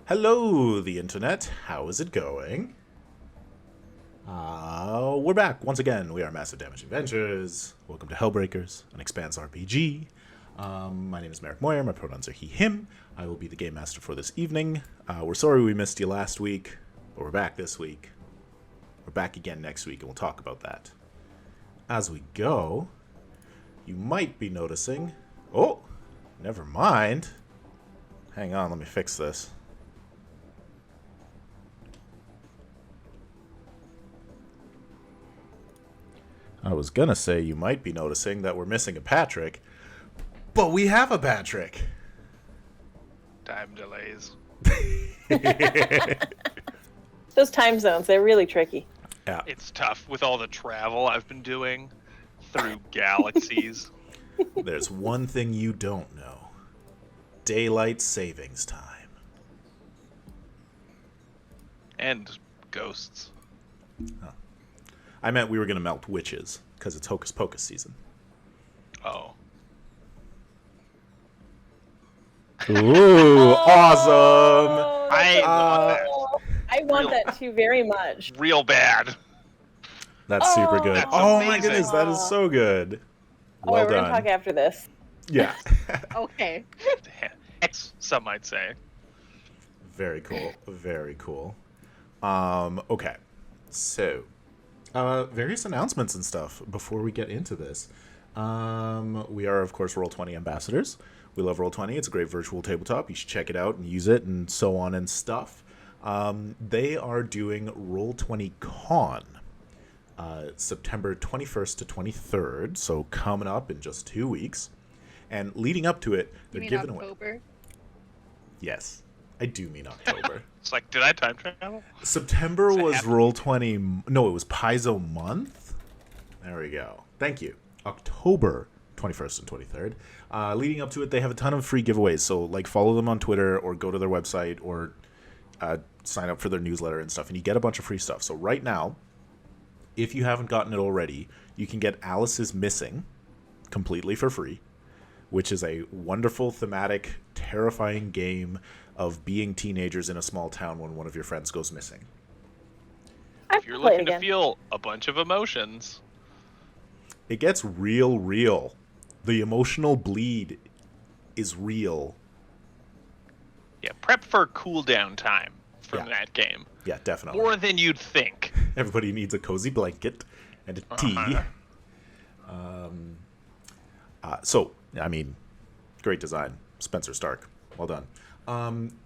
Hello, the internet. How is it going? We're back once again. We are Massive Damage Adventures. Welcome to Hellbreakers, an Expanse RPG. My name is Merrick Moyer. My pronouns are he, him. I will be the game master for this evening. We're sorry we missed you last week, but we're back this week. We're back again next week, and we'll talk about that. As we go, you might be noticing... Oh, never mind. Hang on, let me fix this. I was gonna say you might be noticing that we're missing a Patrick, but we have a Patrick. Time delays. Those time zones, they're really tricky. Yeah. It's tough with all the travel I've been doing through galaxies. There's one thing you don't know. Daylight savings time. And ghosts. Oh. I meant we were going to melt witches, because it's Hocus Pocus season. Oh. Ooh, awesome! I want that too very much. Real bad. That's super good. That's Oh my amazing. goodness, that is so good. Well We're done. going to talk after this. Yeah. Okay. Some might say. Very cool. Very cool. Okay. So, various announcements and stuff before we get into this. We are, of course, Roll20 ambassadors. We love Roll20. It's a great virtual tabletop. You should check it out and use it and so on and stuff. They are doing Roll20 Con, September 21st to 23rd, so coming up in just 2 weeks. And leading up to it, they're giving away... October? Yes, I do mean October. It's like, did I time travel? September Does it was happen? Roll20... No, it was Paizo month. There we go. Thank you. October 21st and 23rd. Leading up to it, they have a ton of free giveaways. So, like, follow them on Twitter or go to their website or sign up for their newsletter and stuff. And you get a bunch of free stuff. So right now, if you haven't gotten it already, you can get Alice is Missing completely for free, which is a wonderful, thematic, terrifying game of being teenagers in a small town when one of your friends goes missing. If you're looking to feel a bunch of emotions. It gets real. The emotional bleed is real. Yeah, prep for cooldown time from that game. Yeah, definitely. More than you'd think. Everybody needs a cozy blanket and a tea. So, I mean, great design. Spencer Stark. Well done.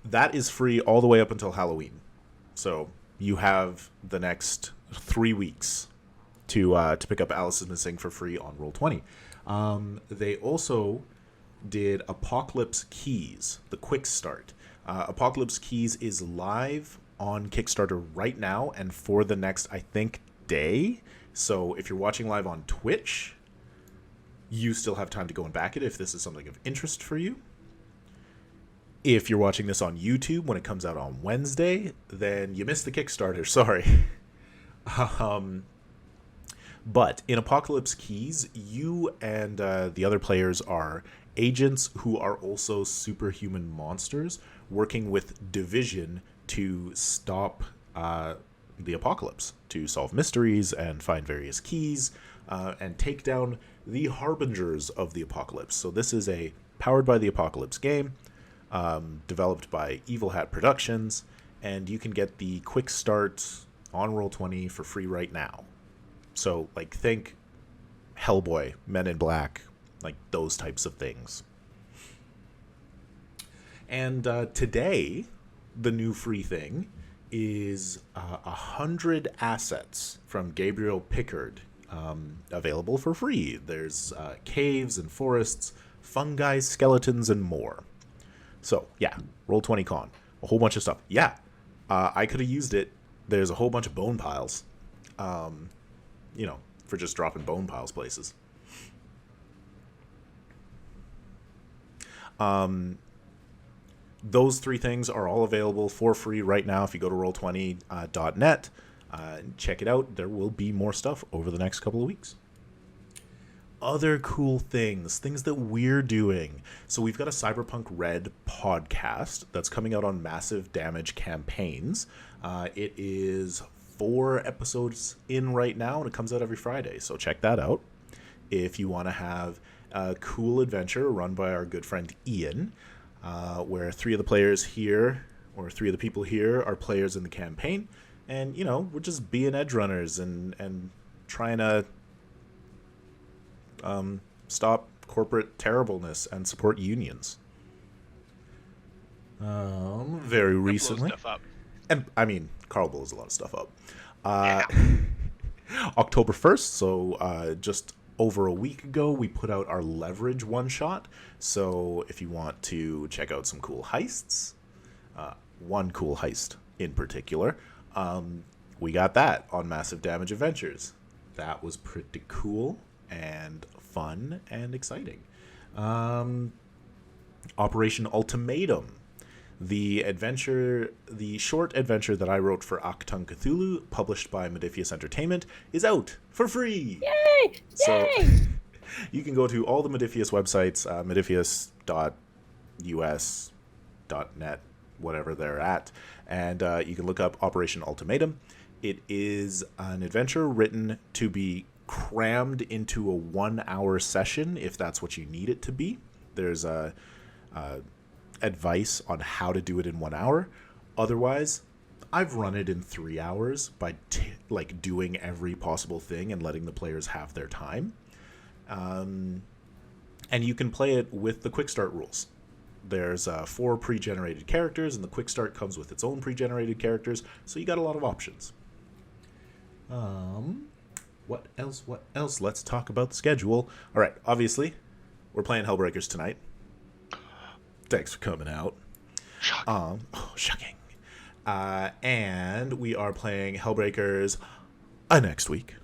That is free all the way up until Halloween. So you have the next 3 weeks to pick up Alice is Missing for free on Roll20. They also did Apocalypse Keys, the quick start. Apocalypse Keys is live on Kickstarter right now and for the next, I think, day. So if you're watching live on Twitch, you still have time to go and back it if this is something of interest for you. If you're watching this on YouTube when it comes out on Wednesday, then you missed the Kickstarter. Sorry. But in Apocalypse Keys, you and the other players are agents who are also superhuman monsters working with Division to stop the apocalypse, to solve mysteries and find various keys and take down the harbingers of the apocalypse. So this is a powered by the apocalypse game, developed by Evil Hat Productions, and you can get the quick start on Roll20 for free right now. So, like, think Hellboy, Men in Black, like those types of things. And today, the new free thing is 100 assets from Gabriel Pickard, available for free. There's caves and forests, fungi, skeletons, and more. So, yeah, Roll20 Con. A whole bunch of stuff. Yeah, I could have used it. There's a whole bunch of bone piles. For just dropping bone piles places. Those three things are all available for free right now. If you go to roll20.net, check it out. There will be more stuff over the next couple of weeks. other cool things that we're doing. So we've got a Cyberpunk Red podcast that's coming out on Massive Damage Campaigns. It is 4 episodes in right now, and it comes out every Friday. So check that out. If you want to have a cool adventure run by our good friend Ian, where 3 of the players here, or 3 of the people here, are players in the campaign. And, we're just being edge runners and trying to stop corporate terribleness and support unions. Very recently. Stuff up. And, Carl blows a lot of stuff up. Yeah. October 1st, so just over a week ago, we put out our Leverage one-shot. So if you want to check out some cool heists, one cool heist in particular, we got that on Massive Damage Adventures. That was pretty cool and fun and exciting. Operation Ultimatum, the short adventure that I wrote for Achtung Cthulhu, published by Modiphius Entertainment, is out for free. Yay! So Yay! you can go to all the Modiphius websites, modiphius.us.net, whatever they're at, and you can look up Operation Ultimatum. It is an adventure written to be crammed into a 1-hour session, if that's what you need it to be. There's advice on how to do it in 1 hour. Otherwise, I've run it in 3 hours by doing every possible thing and letting the players have their time. And you can play it with the quick start rules. There's 4 pre-generated characters, and the quick start comes with its own pre-generated characters, so you got a lot of options. What else? Let's talk about the schedule. All right, obviously, we're playing Hellbreakers tonight. Thanks for coming out. Shocking. And we are playing Hellbreakers next week.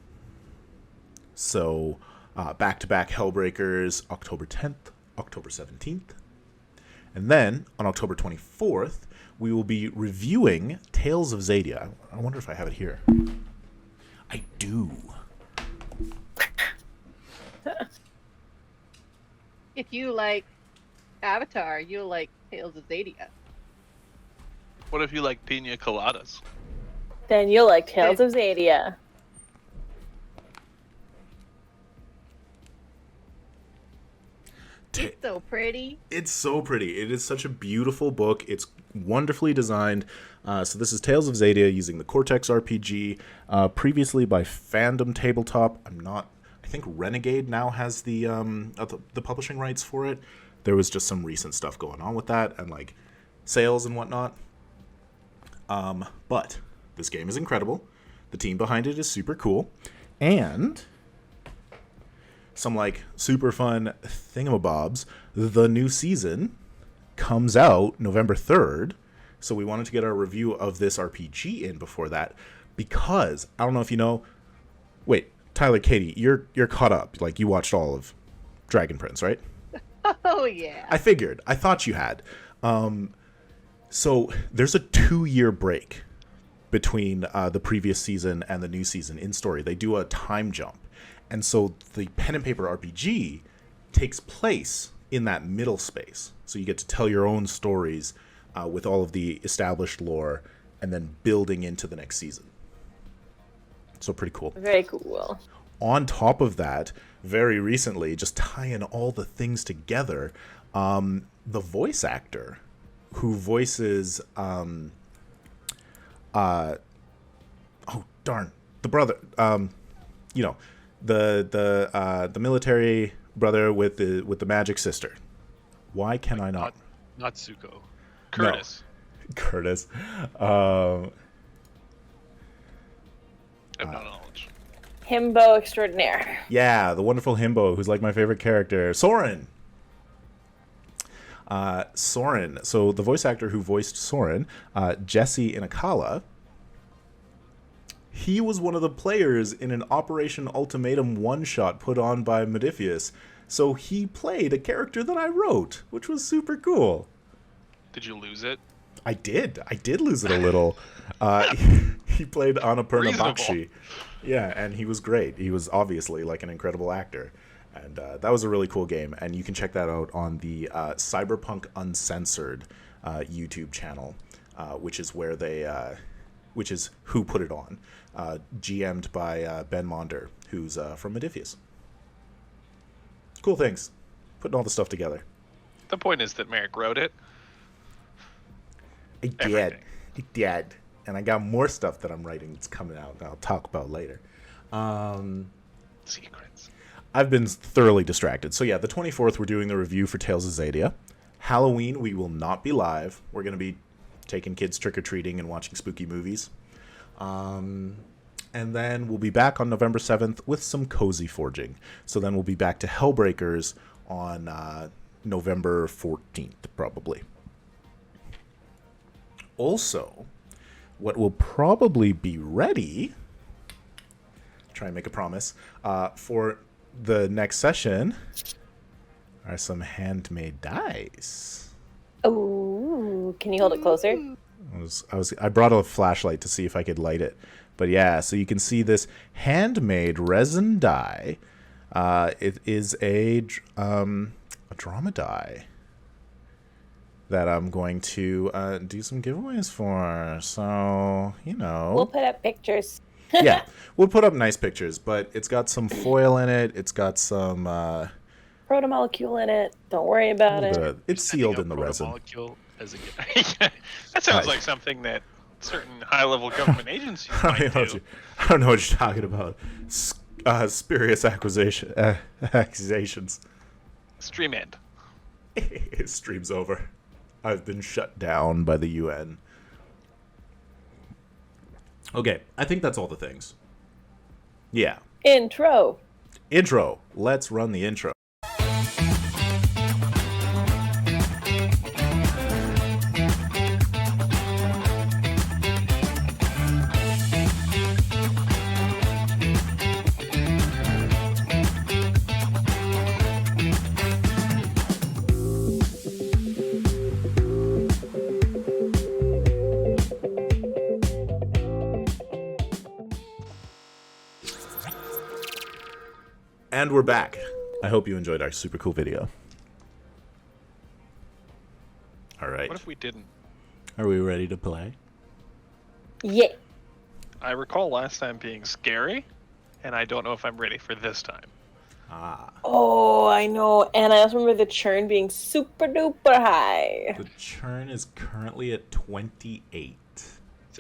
So, back-to-back Hellbreakers, October 10th, October 17th. And then, on October 24th, we will be reviewing Tales of Xadia. I wonder if I have it here. I do. If you like Avatar, you'll like Tales of Xadia. What if you like pina coladas? Then you'll like Tales of Xadia. It's so pretty. It's so pretty. It is such a beautiful book. It's wonderfully designed. So this is Tales of Xadia using the Cortex RPG, previously by Fandom Tabletop. I think Renegade now has the publishing rights for it. There was just some recent stuff going on with that and sales and whatnot. But this game is incredible. The team behind it is super cool. And some super fun thingamabobs. The new season comes out November 3rd. So we wanted to get our review of this RPG in before that, because I don't know if you know. Wait, Tyler, Katie, you're caught up. You watched all of Dragon Prince, right? Oh yeah. I figured. I thought you had. So there's a 2-year break between the previous season and the new season in story. They do a time jump. And so the pen and paper RPG takes place in that middle space. So you get to tell your own stories with all of the established lore and then building into the next season. So pretty cool. Very cool. On top of that, very recently, just tying all the things together, the voice actor who voices the brother, the military brother with the magic sister. Why can I not? Not Zuko. Curtis. No. Curtis. I have no knowledge. Himbo extraordinaire. Yeah, the wonderful Himbo, who's my favorite character. Soren. Soren. So the voice actor who voiced Soren, Jesse Inakala, he was one of the players in an Operation Ultimatum one-shot put on by Modiphius. So he played a character that I wrote, which was super cool. Did you lose it? I did lose it a little. He played Annapurna Reasonable. Bakshi. Yeah, and he was great. He was obviously an incredible actor. And that was a really cool game, and you can check that out on the Cyberpunk Uncensored YouTube channel, which is where which is who put it on, GM'd by Ben Monder, who's from Modiphius. Cool things, putting all the stuff together. The point is that Merrick wrote it. I did, and I got more stuff that I'm writing that's coming out that I'll talk about later. Secrets. I've been thoroughly distracted. So yeah, the 24th, we're doing the review for Tales of Xadia. Halloween, we will not be live. We're going to be taking kids trick-or-treating and watching spooky movies. And then we'll be back on November 7th with some cozy forging. So then we'll be back to Hellbreakers on November 14th, probably. Also, what will probably be ready, try and make a promise, for the next session are some handmade dice. Oh, can you hold it closer? I brought a flashlight to see if I could light it, but yeah. So you can see this handmade resin die. It is a drama die that I'm going to do some giveaways for. So We'll put up pictures. Yeah, we'll put up nice pictures, but it's got some foil in it. It's got some protomolecule in it. Don't worry about it. It's sealed in the resin. Molecule as a that sounds like something that certain high-level government agencies might do. I don't know what you're talking about. Spurious accusations. Stream end. Stream's over. I've been shut down by the UN. Okay, I think that's all the things. Yeah. Intro. Let's run the intro. And we're back. I hope you enjoyed our super cool video. All right. What if we didn't? Are we ready to play? Yeah. I recall last time being scary, and I don't know if I'm ready for this time. Oh, I know. And I also remember the churn being super duper high. The churn is currently at 28.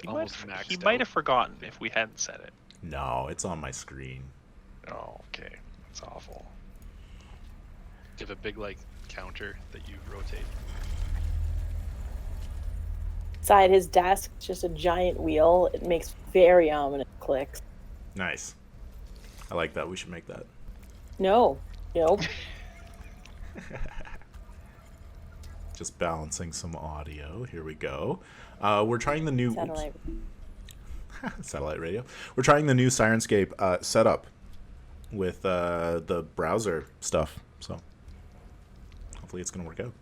He might have forgotten if we hadn't said it. No, it's on my screen. Oh, okay. That's awful. You have a big counter that you rotate. Inside his desk, it's just a giant wheel. It makes very ominous clicks. Nice. I like that. We should make that. No. Nope. Just balancing some audio. Here we go. We're trying the new satellite radio. We're trying the new Syrinscape setup with the browser stuff. So hopefully it's going to work out.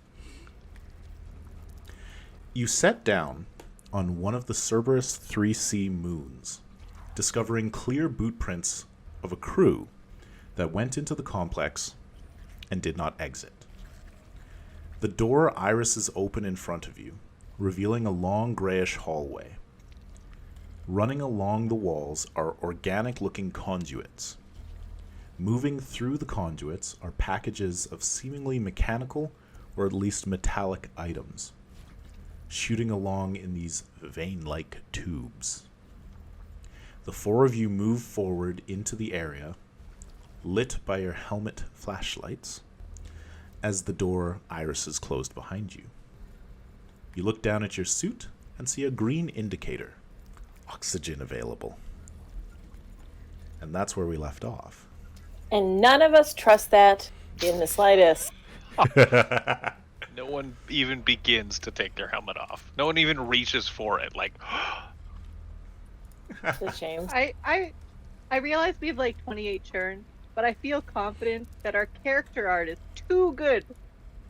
You set down on one of the Cerberus 3C moons, discovering clear boot prints of a crew that went into the complex and did not exit. The door irises open in front of you, revealing a long grayish hallway. Running along the walls are organic-looking conduits. Moving through the conduits are packages of seemingly mechanical or at least metallic items, shooting along in these vein-like tubes. The four of you move forward into the area, lit by your helmet flashlights, as the door irises closed behind you. You look down at your suit and see a green indicator. Oxygen available. And that's where we left off. And none of us trust that in the slightest. No one even begins to take their helmet off. No one even reaches for it. It's a shame. I realize we have 28 churns, but I feel confident that our character art is too good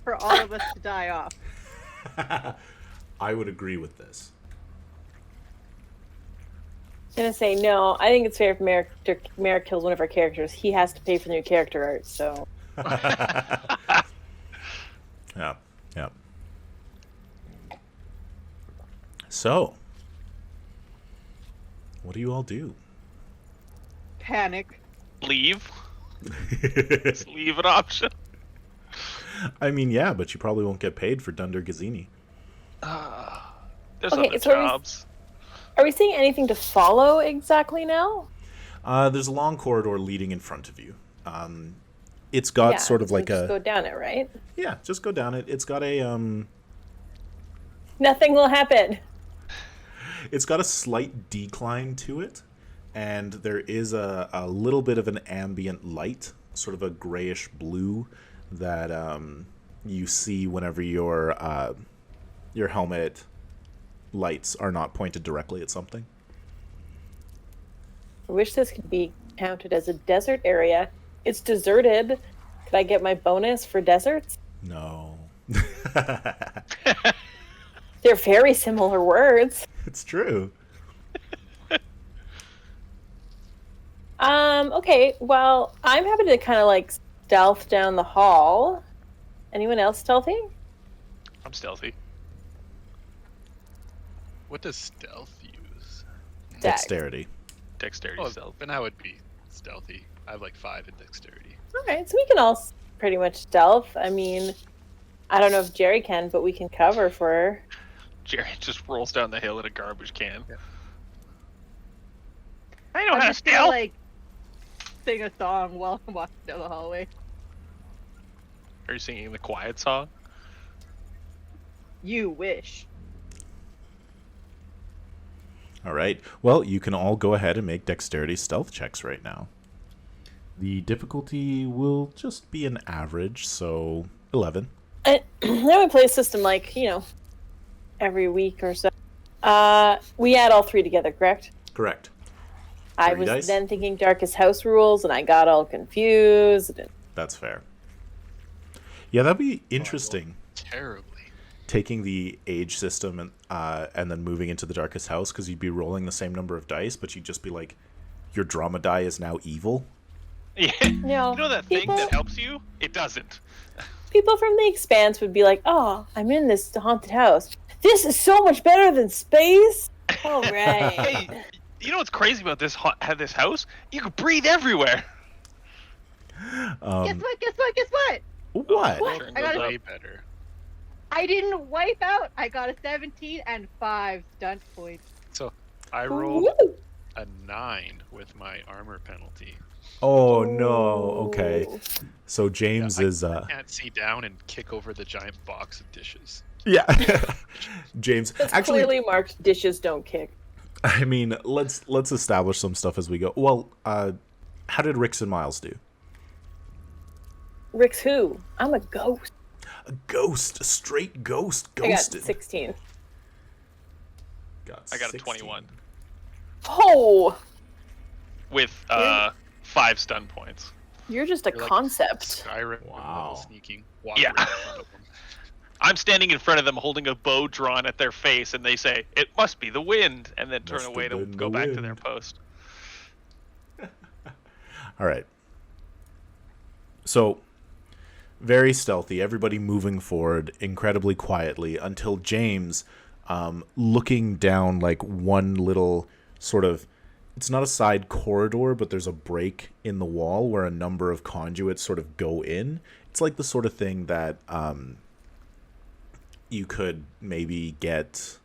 for all of us to die off. I would agree with this. gonna say no. I think it's fair if Merrick kills one of our characters. He has to pay for the new character art. So Yeah, yeah. So, what do you all do? Panic. Leave. Is leave an option? I mean, yeah, but you probably won't get paid for Dundar Ghazini. There's Okay, other so are we- jobs. are we seeing anything to follow exactly now? There's a long corridor leading in front of you. It's got sort of so like just a go down it, right? yeah. Just go down it. It's got a Nothing will happen. It's got a slight decline to it, and there is a little bit of an ambient light, sort of a grayish blue, that you see whenever your helmet lights are not pointed directly at something. I wish this could be counted as a desert area. It's deserted. Could I get my bonus for deserts? No. They're very similar words. It's true. Okay, well, I'm happy to kind of like stealth down the hall. Anyone else stealthy? I'm stealthy. What does stealth use? Dex. Dexterity. Dexterity Oh, stealth. then I would be stealthy. I have like 5 in dexterity. Okay, so we can all pretty much stealth. I mean, I don't know if Jerry can, but we can cover for her. Jerry just rolls down the hill in a garbage can. Yeah. I know I'm how to just gonna stealth. like sing a song while I'm walking down the hallway. Are you singing the quiet song? You wish. All right. Well, you can all go ahead and make dexterity stealth checks right now. The difficulty will just be an average, so 11. I we play a system like, every week or so. We add all three together, correct? Correct. I 30 was dice? then thinking Darkest House rules, and I got all confused. That's fair. Yeah, that'd be interesting. Terribly. Taking the age system and then moving into the Darkest House, because you'd be rolling the same number of dice, but you'd just be like, your drama die is now evil. Yeah. No, You know that thing that helps you? It doesn't. people from the Expanse would be like, "Oh, I'm in this haunted house. This is so much better than space." All right. Hey, you know what's crazy about this this house? You can breathe everywhere. Guess what? Guess what? Guess what? What? What? I got way it. better. I didn't wipe out. I got a 17 and 5 stunt points. So I rolled Woo! a 9 with my armor penalty. Oh, no. Okay. Ooh. So James Yeah, is... I can't see down and kick over the giant box of dishes. Yeah. James. That's Actually, clearly marked dishes don't kick. I mean, let's establish some stuff as we go. Well, how did Rix and Miles do? Rick's who? I'm a ghost. A ghost. A straight ghost. I got Ghosted. 16. Got I got a 16. 21 Oh, with 5 stun points. you're just a You're like concept. Skyrim Wow. level sneaking. Walk Yeah. right in front of them. I'm standing in front of them holding a bow drawn at their face, and they say, "It must be the wind," and then turn Must away have to been go the back to their wind. post. All right. So, very stealthy, everybody moving forward incredibly quietly until James, looking down like one little sort of, it's not a side corridor, but there's a break in the wall where a number of conduits sort of go in. It's like the sort of thing that you could maybe get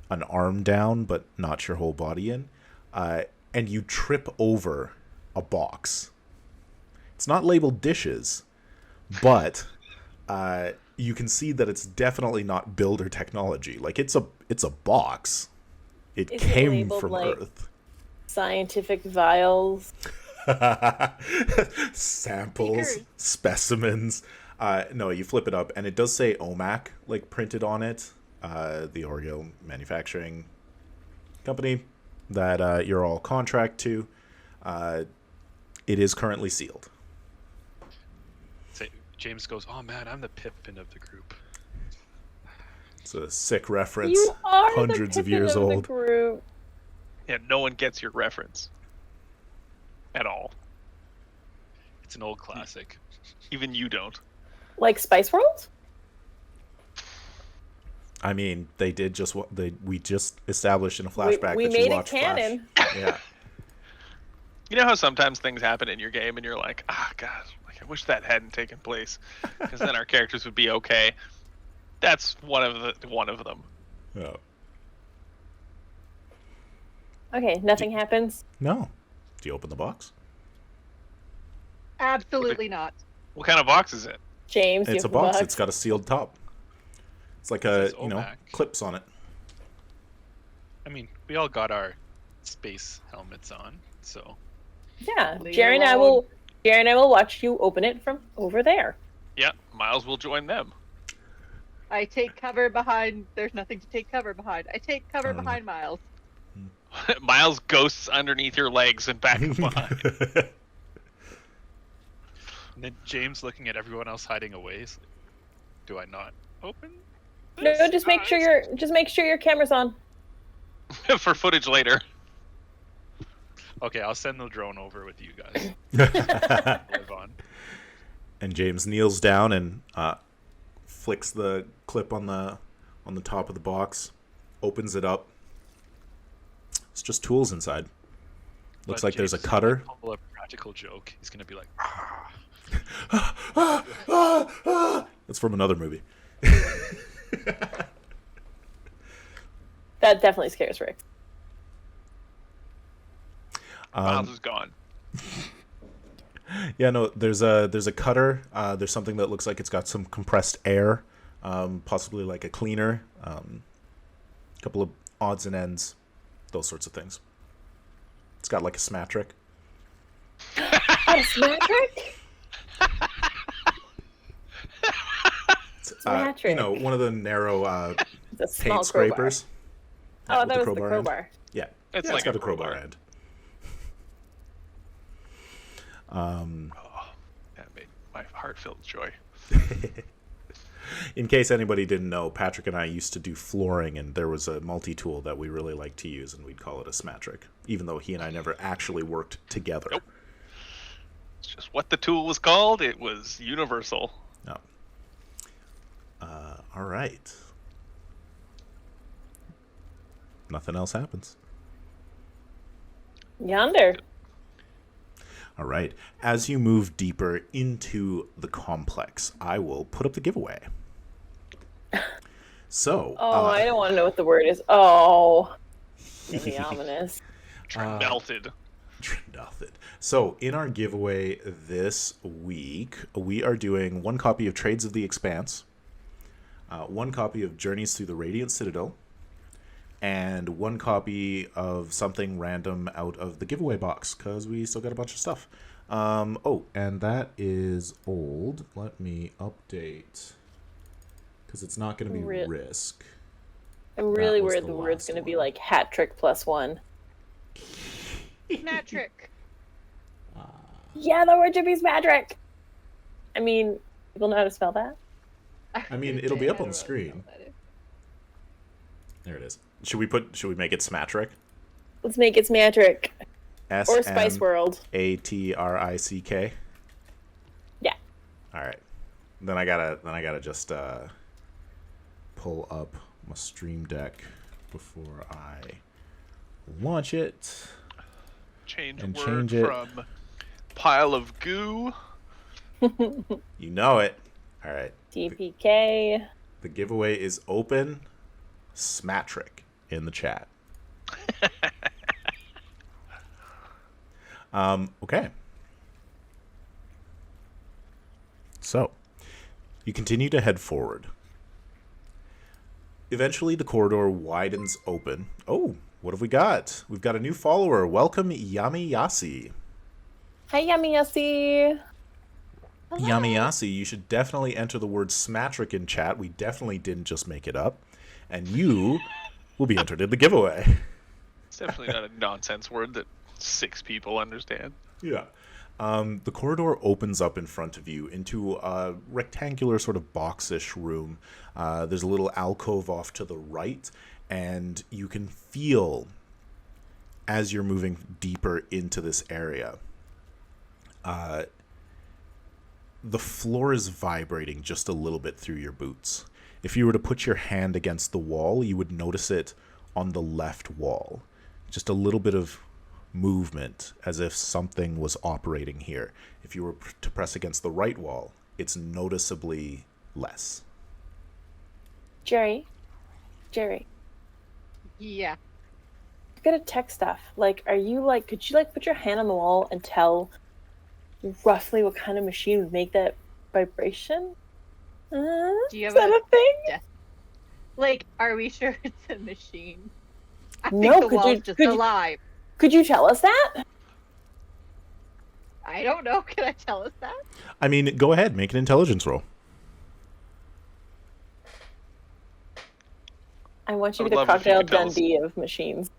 an arm down, but not your whole body in. And you trip over a box. It's not labeled dishes, but you can see that it's definitely not builder technology. Like it's a box. It Is it came labeled, from like, Earth. Scientific vials. Samples, Speakers. specimens. No, you flip it up, and it does say OMAC like printed on it. The Oreo manufacturing company that you're all contract to. It is currently sealed. Say, James goes, "Oh man, I'm the Pippin of the group." It's a sick reference. You are Hundreds the of years Pippin old. The group. Yeah, no one gets your reference at all. It's an old classic. Even you don't. Like Spice World? I mean, they did just what we just established in a flashback We that made you it watched canon. Flash. Yeah. You know how sometimes things happen in your game and you're like, God, like I wish that hadn't taken place, because then our characters would be okay. That's one of them. Oh. Okay, nothing happens. No. Do you open the box? Absolutely not. What kind of box is it? James, you It's a open the box. It's got a sealed top. It's like It a, says OMAC. clips on it. I mean, we all got our space helmets on, so Yeah, Leave Jerry it and I alone. will watch you open it from over there. Yeah, Miles will join them. I take cover behind. There's nothing to take cover behind. I take cover behind Miles. Miles ghosts underneath your legs and back and behind. and then James looking at everyone else hiding away. Is like, do I not open? No, this? just make sure your camera's on. For footage later. Okay, I'll send the drone over with you guys. Live on. And James kneels down and flicks the clip on the top of the box, opens it up. It's just tools inside. Looks But like there's a James is cutter. gonna pull a practical joke. He's gonna be like, That's from another movie. That definitely scares Rick. Miles is gone. Yeah, no, there's a cutter. There's something that looks like it's got some compressed air, possibly like a cleaner, a couple of odds and ends, those sorts of things. It's got like a smatric. A smatric? Smatric. One of the narrow It's a small paint crowbar. scrapers. Oh, with that was the crowbar end. crowbar. Yeah, It's yeah, like it's got a a crowbar crowbar. end. That made my heart filled with joy. In case anybody didn't know, Patrick and I used to do flooring, and there was a multi-tool that we really liked to use, and we'd call it a smatric, even though he and I never actually worked together. Nope. It's just what the tool was called. It was universal. No. All right. Nothing else happens. Yonder. All right. As you move deeper into the complex, I will put up the giveaway. So. Oh, I don't want to know what the word is. Oh. Maybe ominous. Melted. Nothing. So, in our giveaway this week, we are doing one copy of Trades of the Expanse, one copy of Journeys Through the Radiant Citadel, and one copy of something random out of the giveaway box, because we still got a bunch of stuff. Oh, and that is old. Let me update, because it's not going to be Risk. I'm really That was worried the the word's last going to be one. like hat trick +1. Smatric. Yeah, the word should be smatric. I mean, people know how to spell that. I mean, it'll be up on the screen. There it is. Should we make it Smatric? Let's make it smatric. S Or Spice World. ATRICK. Yeah. All right. Then I gotta just pull up my Stream Deck before I launch it. Change And word change it. from pile of goo. You know it. All right. TPK. The giveaway is open. Smatric in the chat. Okay. So, you continue to head forward. Eventually, the corridor widens open. Oh, what have we got? We've got a new follower. Welcome, Yami Yasi. Hi, Yummy Yassi. Yami Yasi, you should definitely enter the word smatric in chat. We definitely didn't just make it up. And you will be entered in the giveaway. It's definitely not a nonsense word that 6 people understand. Yeah. The corridor opens up in front of you into a rectangular sort of boxish room. There's a little alcove off to the right, and you can feel as you're moving deeper into this area, the floor is vibrating just a little bit through your boots. If you were to put your hand against the wall, you would notice it on the left wall. Just a little bit of movement, as if something was operating here. If you were to press against the right wall, it's noticeably less. Jerry. Yeah. I've got to tech stuff. Like, are you like, could you like put your hand on the wall and tell roughly what kind of machine would make that vibration? Do you Is have that a thing? Like, are we sure it's a machine? I No, think the could wall's you- just could you- alive. Could you tell us that? I don't know. Can I tell us that? I mean, go ahead, make an intelligence roll. I want you I to be would the love if you Crocodile could tell us. Dundee of machines.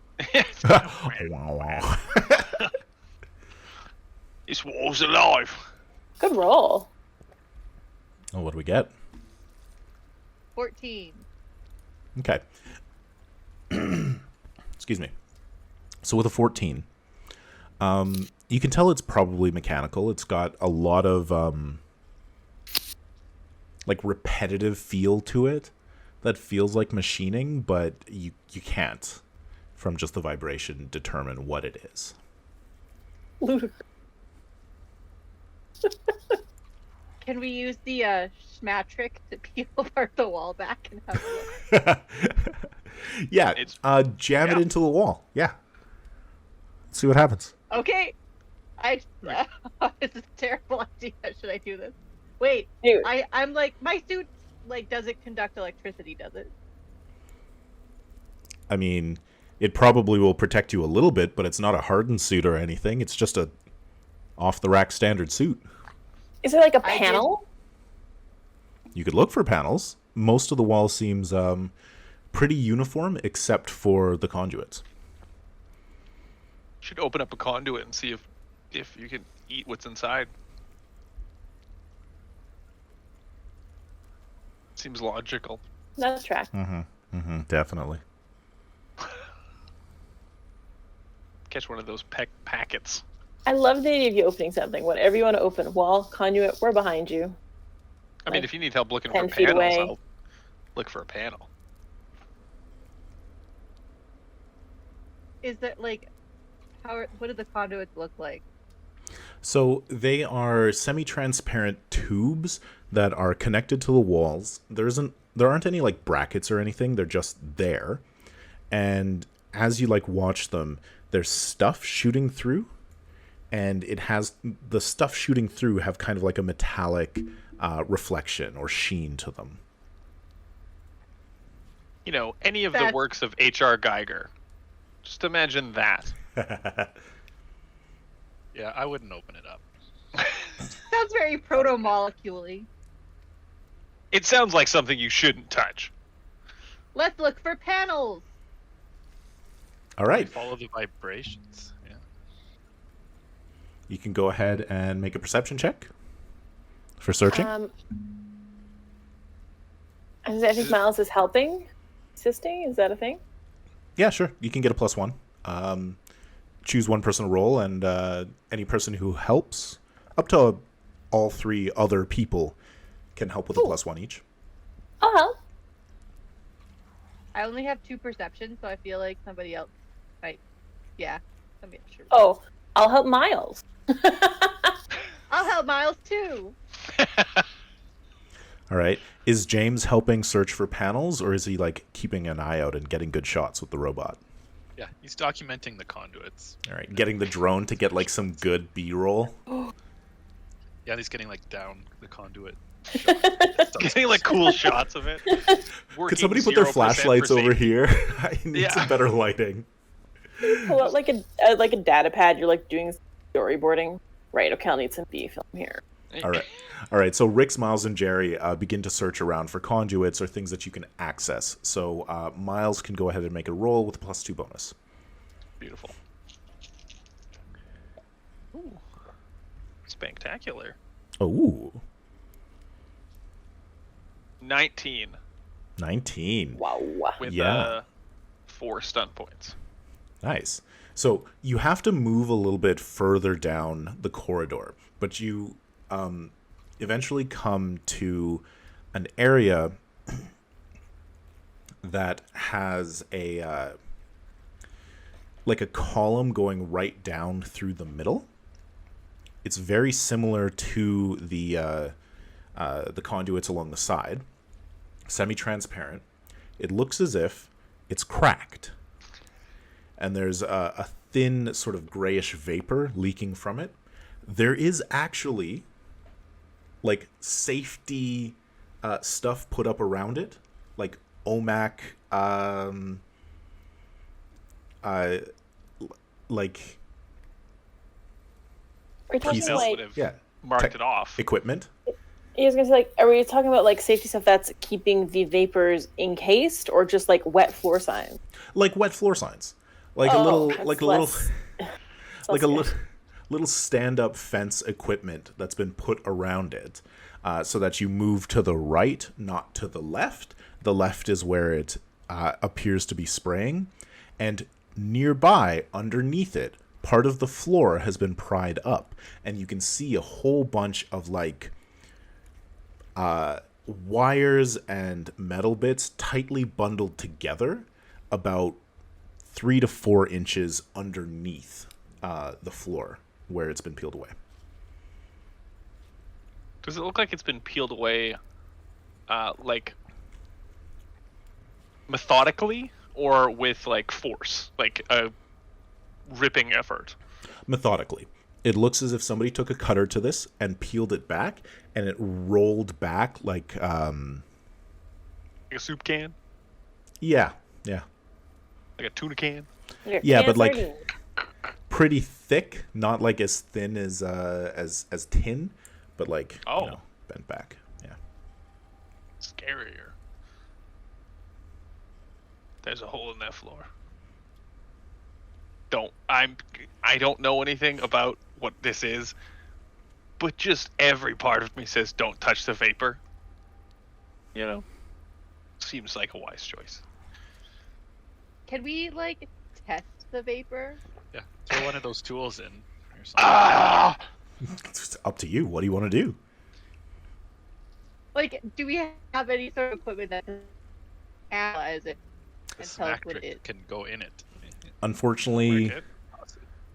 Wow. This wall's alive. Good roll. Oh, what do we get? 14. Okay. Excuse me. So with a 14, you can tell it's probably mechanical. It's got a lot of like repetitive feel to it that feels like machining, but you can't, from just the vibration, determine what it is. Ludicrous. Can we use the schmatric to peel apart the wall back and have a look? Yeah, It's- jam it yeah. into the wall. Yeah. See what happens. Okay. This is a terrible idea. Should I do this? Wait. Dude, I'm like, my suit like doesn't conduct electricity, does it? I mean, it probably will protect you a little bit, but it's not a hardened suit or anything. It's just a off-the-rack standard suit. is there like a I did- panel? You could look for panels. Most of the wall seems pretty uniform, except for the conduits. Should open up a conduit and see if you can eat what's inside. Seems logical. That's track. Definitely. Catch one of those packets. I love the idea of you opening something. Whatever you want to open. Wall, conduit, we're behind you. I mean, Like, if you need help looking 10 for feet panels, away. I'll look for a panel. Is that like, what do the conduits look like? So they are semi-transparent tubes that are connected to the walls. There aren't any like brackets or anything. They're just there. And as you like watch them, there's stuff shooting through, and the stuff shooting through have kind of like a metallic reflection or sheen to them. You know, any of the That's- works of H.R. Geiger. Just imagine that. Yeah, I wouldn't open it up. Sounds very proto-molecule-y. It sounds like something you shouldn't touch. Let's look for panels. All right. Follow the vibrations. Yeah. You can go ahead and make a perception check for searching. I think Miles is helping, assisting. Is that a thing? Yeah, sure. You can get a +1. Choose one person to roll, and any person who helps, up to all 3 other people, can help with a +1 each. I'll help. I only have 2 perceptions, so I feel like somebody else might. Yeah, somebody else should. Oh, I'll help Miles. I'll help Miles too. All right. Is James helping search for panels, or is he like keeping an eye out and getting good shots with the robot? Yeah, he's documenting the conduits. All right. Getting the drone to get like some good B-roll. Yeah, he's getting like down the conduit. Getting like cool shots of it. Could somebody put their 0% flashlights for over safety. here? I need Yeah. some better lighting. Pull out like a data pad. You're like doing storyboarding. Right. Okay, I'll need some B film here. All right. All right. So Rick, Miles, and Jerry begin to search around for conduits or things that you can access. So Miles can go ahead and make a roll with a +2 bonus. Beautiful. Ooh. Spectacular. Oh, 19 19. Wow. with Yeah. 4 stun points. Nice. So you have to move a little bit further down the corridor, but you eventually come to an area that has a like a column going right down through the middle. It's very similar to the conduits along the side, semi-transparent. It looks as if it's cracked, and there's a thin sort of grayish vapor leaking from it. There is actually like safety stuff put up around it, like OMAC, like Are you talking Pieces like? would have yeah, marked tech- it off. equipment. I was gonna say, like, are we talking about like safety stuff that's keeping the vapors encased, or just like wet floor signs? Like wet floor signs, like Oh, a little, that's like a less- little, it's like less a good. little stand-up fence equipment that's been put around it, so that you move to the right, not to the left. The left is where it appears to be spraying, and nearby, underneath it, part of the floor has been pried up, and you can see a whole bunch of like wires and metal bits tightly bundled together, about 3 to 4 inches underneath the floor where it's been peeled away. Does it look like it's been peeled away, like methodically, or with like force, like a ripping effort? Methodically. It looks as if somebody took a cutter to this and peeled it back, and it rolled back like Like a soup can, yeah, like a tuna can. Yeah, but, like, Sardine. pretty thick, not like as thin as tin, but like Oh. bent back. Yeah. Scarier. There's a hole in that floor. I don't know anything about what this is, but just every part of me says don't touch the vapor. You know? Seems like a wise choice. Can we like test the vapor? Yeah, throw one of those tools in or something. Ah! It's up to you. What do you want to do? Like, do we have any sort of equipment that can analyze it The and tell us what it is? Smactric can go in it. Unfortunately, Work it.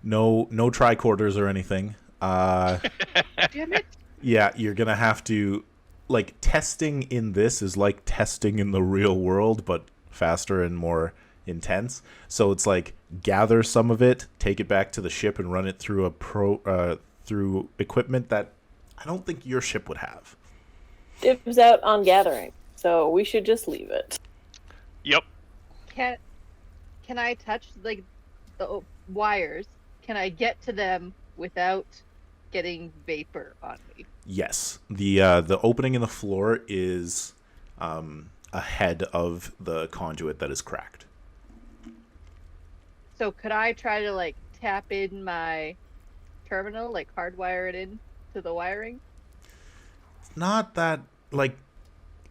no tricorders or anything. Damn it! Yeah, you're gonna have to, like, testing in this is like testing in the real world, but faster and more intense. So it's like gather some of it, take it back to the ship, and run it through through equipment that I don't think your ship would have. Dibs out on gathering, so we should just leave it. Yep. Can I touch like the wires? Can I get to them without getting vapor on me? Yes, the opening in the floor is ahead of the conduit that is cracked. So could I try to like tap in my terminal, like hardwire it in to the wiring? Not that, like,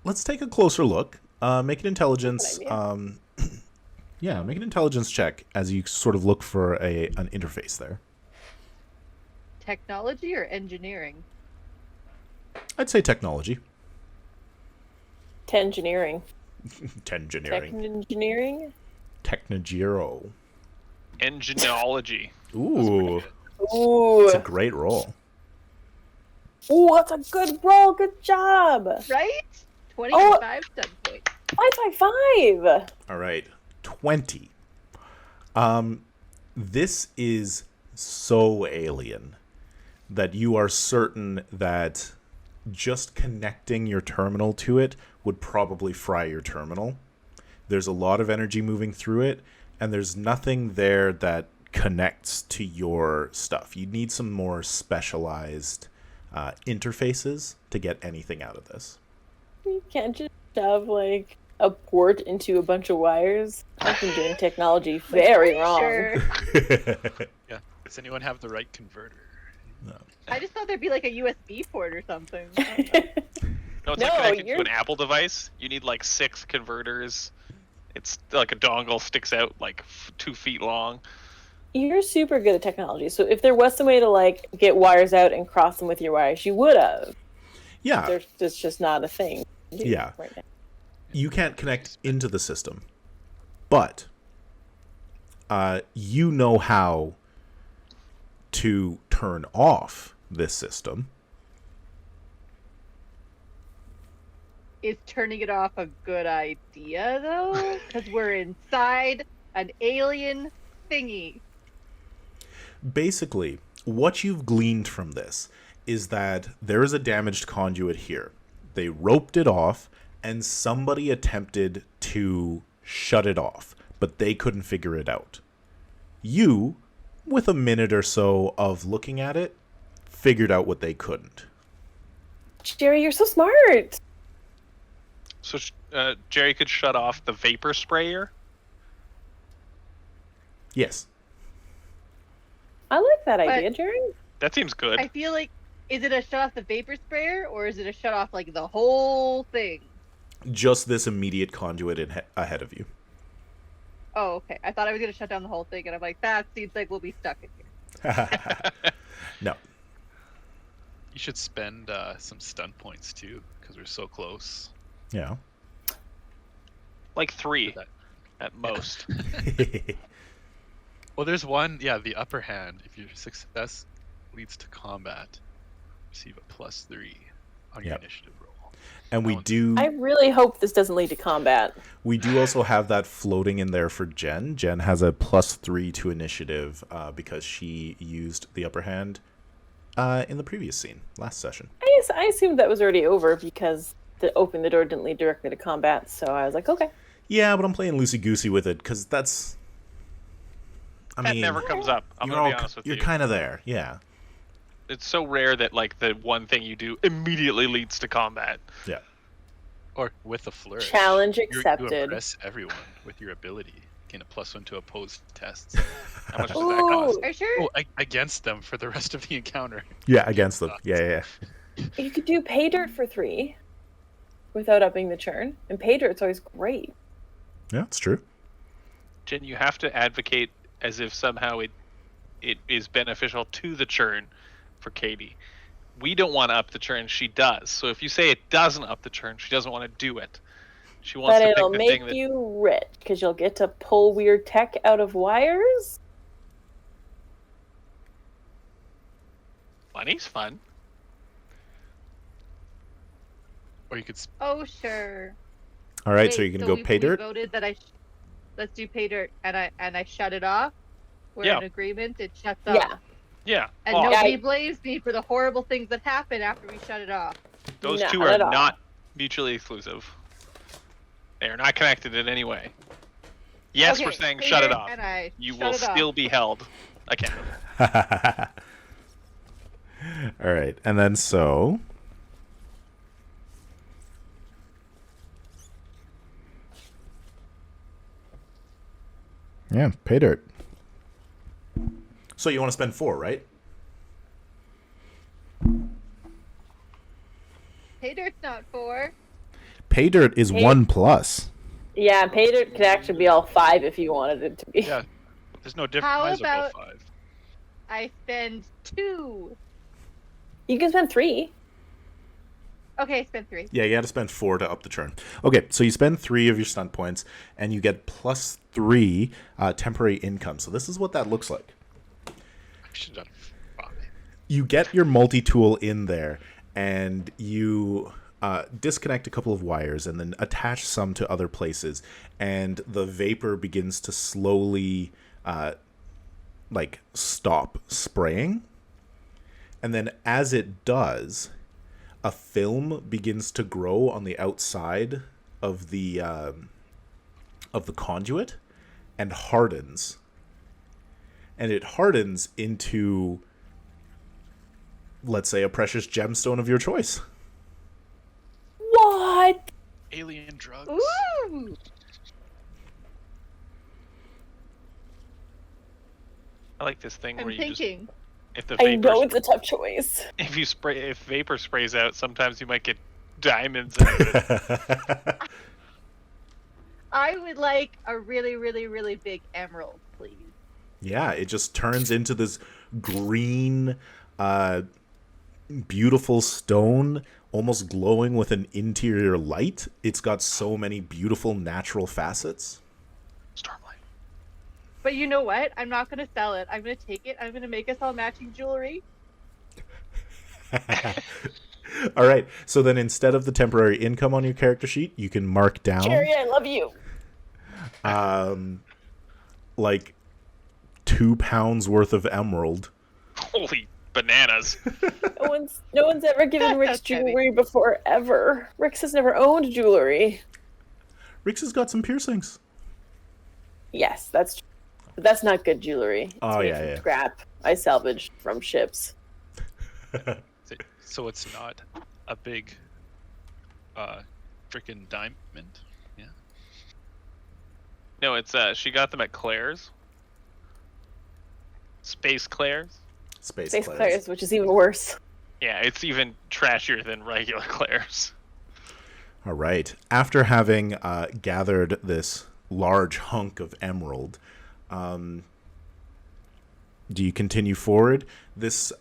let's take a closer look. Make an intelligence. Good Yeah, make an intelligence check as you sort of look for an interface there. Technology or engineering? I'd say technology. Engineering. Tengineering. Engineering. Technogero. Engineology. Ooh, Ooh. it's a great roll. Ooh, that's a good roll. Good job. Right? 25 stun points. 5 All right, 20. This is so alien that you are certain that just connecting your terminal to it would probably fry your terminal. There's a lot of energy moving through it, and there's nothing there that connects to your stuff. You need some more specialized interfaces to get anything out of this. You can't just shove like a port into a bunch of wires. I've been doing technology very wrong. Sure. Yeah. Does anyone have the right converter? I just thought there'd be like a USB port or something. No, it's No, like connected to you're- an Apple device. You need like 6 converters. It's like a dongle sticks out like 2 feet long. You're super good at technology, so if there was some way to like get wires out and cross them with your wires, you would have. Yeah. There's just not a thing to do Yeah. right now. You can't connect into the system, but you know how to turn off this system. Is turning it off a good idea, though? Because we're inside an alien thingy. Basically, what you've gleaned from this is that there is a damaged conduit here. They roped it off, and somebody attempted to shut it off, but they couldn't figure it out. You, with a minute or so of looking at it, figured out what they couldn't. Jerry, you're so smart. So Jerry could shut off the vapor sprayer. Yes. I like that But- idea, Jerry. That seems good. I feel like, is it a shut off the vapor sprayer, or is it a shut off like the whole thing? Just this immediate conduit ahead of you. Oh, okay. I thought I was gonna shut down the whole thing, and I'm like, that seems like we'll be stuck in here. No. You should spend some stun points too, because we're so close. Yeah. Like 3 That- at most. Well, there's one. Yeah, the upper hand. If your success leads to combat, receive a +3 on your Yep. initiative roll. And we That do I really hope this doesn't lead to combat. we do also have that floating in there for Jen. Jen has a +3 to initiative because she used the upper hand in the previous scene, last session. I assumed that was already over because opening the door didn't lead directly to combat, so I was like, okay. Yeah, but I'm playing loosey-goosey with it because that's... That never comes up. I'm gonna be honest with you're you. kind of there, yeah. It's so rare that like the one thing you do immediately leads to combat. Yeah. Or with a flourish. Challenge You accepted. impress everyone with your ability. Gain a +1 to opposed tests. How much does that cost? Are you sure? Oh, against them for the rest of the encounter. Yeah, against them. Yeah. You could do pay dirt for 3 without upping the churn, and pay dirt's always great. Yeah, it's true. Jen, you have to advocate as if somehow it is beneficial to the churn for Katie. We don't want to up the churn, she does. So if you say it doesn't up the churn, she doesn't want to do it. She wants But to pick it'll the make thing that you rich, because you'll get to pull weird tech out of wires. money's fun. Or you could Oh, sure. All right, Wait, so you're going to go pay we dirt? voted that let's do pay dirt, and I shut it off. We're Yeah. in agreement. It shuts off. Yeah. Yeah. And Oh, nobody blames me for the horrible things that happen after we shut it off. those Not two are at all. not mutually exclusive. They are not connected in any way. Yes, Okay, we're saying pay shut it dirt, off. and I You shut will it off. still be held accountable. All right, and then so... Yeah, pay dirt. So you want to spend 4, right? Pay dirt's not 4. Pay dirt is Pay- 1 plus. Yeah, pay dirt could actually be all 5 if you wanted it to be. Yeah. There's no difference. How Might as well about- go 5. I spend 2. You can spend 3. Okay, I spend 3. Yeah, you got to spend 4 to up the turn. Okay, so you spend 3 of your stunt points, and you get +3 temporary income. So this is what that looks like. I should have done 5. You get your multi-tool in there, and you disconnect a couple of wires and then attach some to other places, and the vapor begins to slowly stop spraying. And then as it does, a film begins to grow on the outside of the conduit and hardens. And it hardens into, let's say, a precious gemstone of your choice. What? Alien drugs. Ooh! I like this thing I'm where you thinking. just if the I vapor know it's a tough choice. if vapor sprays out, sometimes you might get diamonds out of it. I would like a really, really, really big emerald, please. Yeah, it just turns into this green, beautiful stone, almost glowing with an interior light. It's got so many beautiful natural facets. Stormlight. But you know what? I'm not gonna sell it. I'm gonna take it. I'm gonna make us all matching jewelry. All right, so then instead of the temporary income on your character sheet, you can mark down Cherry, I love you. like 2 pounds worth of emerald. Holy bananas. No one's ever given Rix That's heavy. jewelry before, ever. Rix has never owned jewelry. Rix has got some piercings. Yes, that's true. But that's not good jewelry. It's Oh, made yeah, from yeah. scrap I salvaged from ships. So it's not a big, freaking diamond. Yeah. No, it's she got them at Claire's. Space Claire's. Space Space Claire's. Claire's, which is even worse. Yeah, it's even trashier than regular Claire's. All right. After having gathered this large hunk of emerald, do you continue forward? This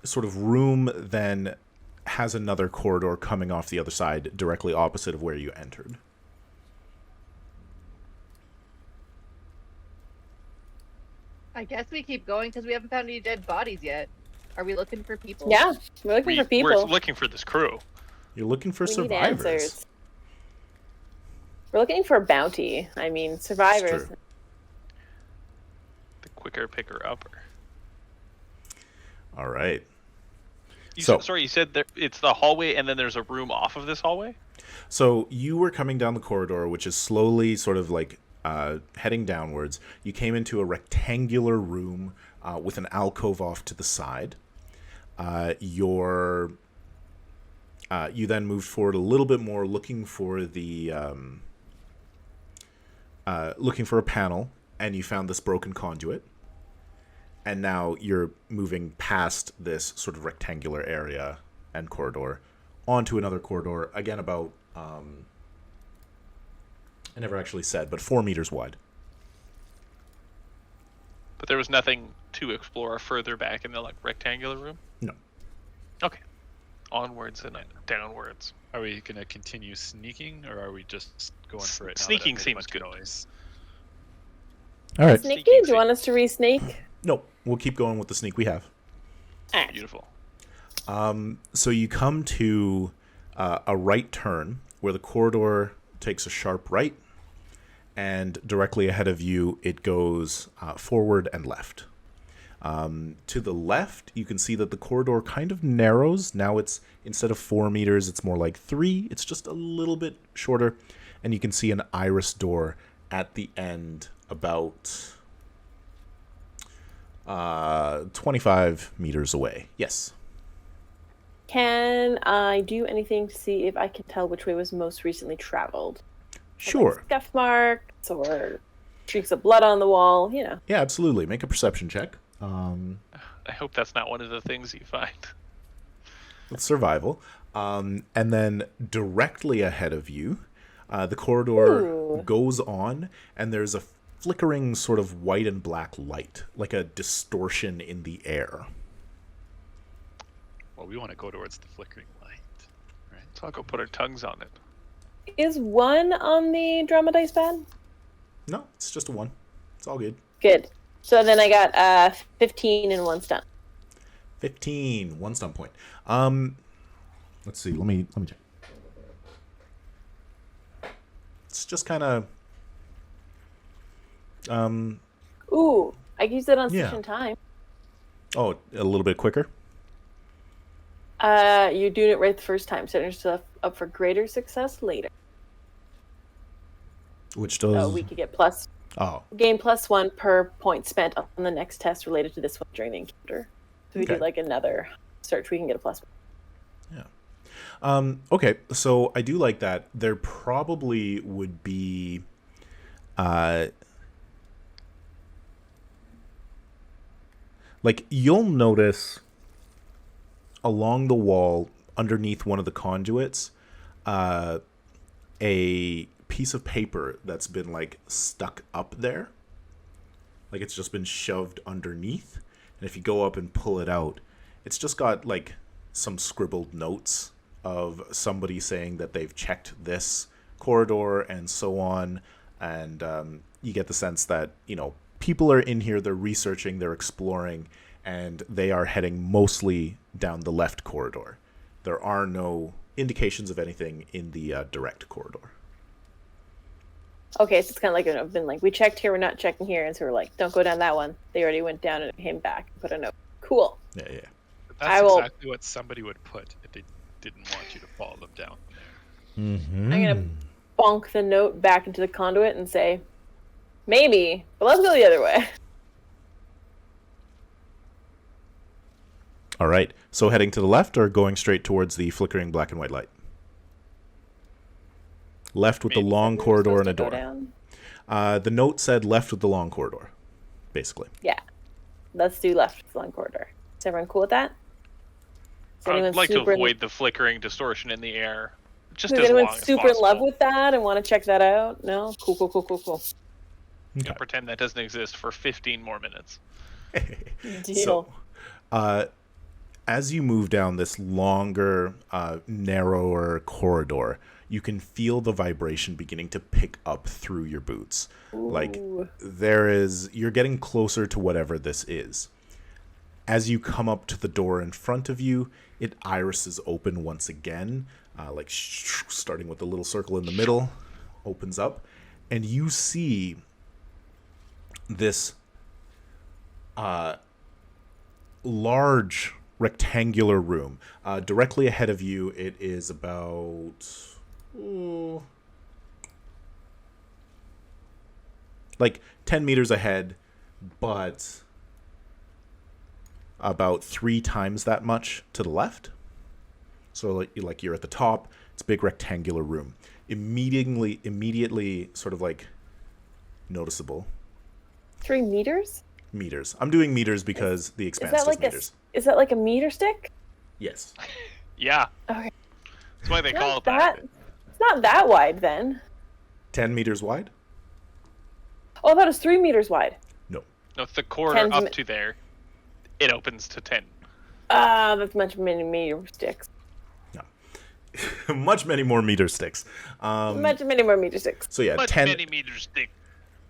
sort of room then has another corridor coming off the other side, directly opposite of where you entered. I guess we keep going because we haven't found any dead bodies yet. Are we looking for people? Yeah, we're looking for people. We're looking for this crew. You're looking for We need survivors. answers. We're looking for bounty. I mean, survivors. true. The quicker picker upper. All right. You said there, it's the hallway and then there's a room off of this hallway? So you were coming down the corridor, which is slowly sort of like heading downwards. You came into a rectangular room with an alcove off to the side. You then moved forward a little bit more, looking for the looking for a panel, and you found this broken conduit. And now you're moving past this sort of rectangular area and corridor onto another corridor, again about, I never actually said, but 4 meters wide. But there was nothing to explore further back in the rectangular room? No. Okay. Onwards and downwards. Are we gonna continue sneaking, or are we just going for it? now that I've Sneaking made a seems bunch of good. noise? All right. Sneaky, Sneaking do you want us to re-sneak? Nope. We'll keep going with the sneak we have. Alright. Beautiful. So you come to a right turn where the corridor takes a sharp right, and directly ahead of you it goes forward and left. To the left, you can see that the corridor kind of narrows. Now it's, instead of 4 meters, it's more like 3. It's just a little bit shorter. And you can see an iris door at the end about 25 meters away. Yes. Can I do anything to see if I can tell which way was most recently traveled? Sure. Like scuff marks or streaks of blood on the wall, you know. Yeah, absolutely. Make a perception check. I hope that's not one of the things you find. With survival. And then directly ahead of you, the corridor Ooh. goes on, and there's a flickering sort of white and black light, like a distortion in the air. Well, we want to go towards the flickering light, right? So I'll go put our tongues on it. Is 1 on the drama dice pad? No, it's just a 1. It's all good. Good. So then I got 15 and 1 stun. 15, 1 stun point. Let's see. Let me check. It's just kind of Ooh, I can use that on Yeah. session time. oh, a little bit quicker. You're doing it right the first time, setting yourself up for greater success later. Which So does we could get gain +1 per point spent on the next test related to this one during the encounter. So we Okay. do like another search, we can get a +1. Okay, so I do like that. There probably would be like, you'll notice along the wall underneath one of the conduits a piece of paper that's been like stuck up there. like it's just been shoved underneath. And if you go up and pull it out, it's just got like some scribbled notes of somebody saying that they've checked this corridor and so on. And you get the sense that, you know, people are in here, they're researching, they're exploring, and they are heading mostly down the left corridor. There are no indications of anything in the direct corridor. Okay, so it's kind of like, you know, been like, we checked here, we're not checking here, and so we're like, don't go down that one. They already went down and came back and put a note. Cool. Yeah. That's I will- exactly what somebody would put if they didn't want you to follow them down there. Mm-hmm. I'm gonna bonk the note back into the conduit and say, maybe, but let's go the other way. All right. So heading to the left or going straight towards the flickering black and white light? Left with the Maybe. long We're corridor and supposed a to go door. down. The note said left with the long corridor, basically. Yeah. Let's do left with the long corridor. Is everyone cool with that? Is I'd anyone like to super avoid the flickering distortion in the air. Just Is as anyone long as super in love possible. with that and want to check that out? No? Cool. And pretend that doesn't exist for 15 more minutes. Deal. So, as you move down this longer, narrower corridor, you can feel the vibration beginning to pick up through your boots. Like, Ooh. you're getting closer to whatever this is. As you come up to the door in front of you, it irises open once again, starting with the little circle in the middle, opens up, and you see this large rectangular room. Directly ahead of you, it is about like 10 meters ahead, but about 3 times that much to the left. So like you're at the top. It's a big rectangular room. Immediately sort of like noticeable. 3 meters? Meters. I'm doing meters because the Is Expanse that does like meters. is that like a meter stick? Yes. Yeah, Okay. that's why they Not call it that. that. It's not that wide then. 10 meters wide? Oh, I thought it was 3 meters wide. No. No, it's the corridor 10's up mi- to there. It opens to 10. That's much many meter sticks. Many more meter sticks. Many more meter sticks. So yeah, Much 10, many meters thick.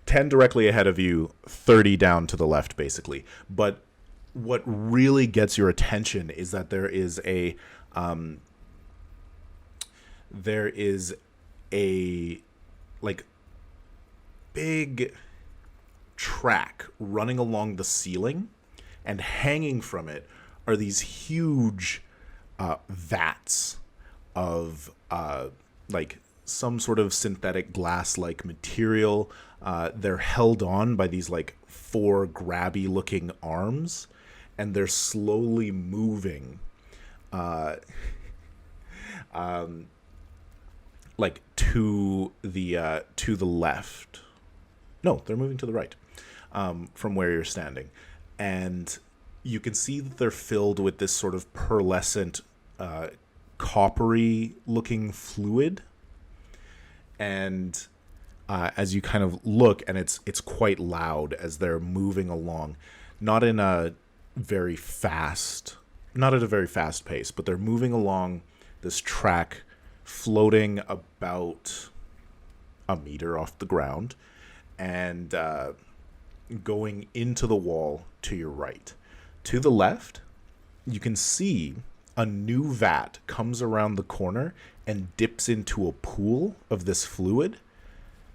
10 directly ahead of you, 30 down to the left, basically. But what really gets your attention is that there is a like big track running along the ceiling, and hanging from it are these huge vats of like some sort of synthetic glass-like material. They're held on by these like 4 grabby looking arms, and they're slowly moving like to the left. No, they're moving to the right from where you're standing. And you can see that they're filled with this sort of pearlescent coppery looking fluid. And as you kind of look, and it's quite loud as they're moving along, not at a very fast pace, but they're moving along this track, floating about a meter off the ground, and going into the wall to your right. To the left, you can see a new vat comes around the corner and dips into a pool of this fluid,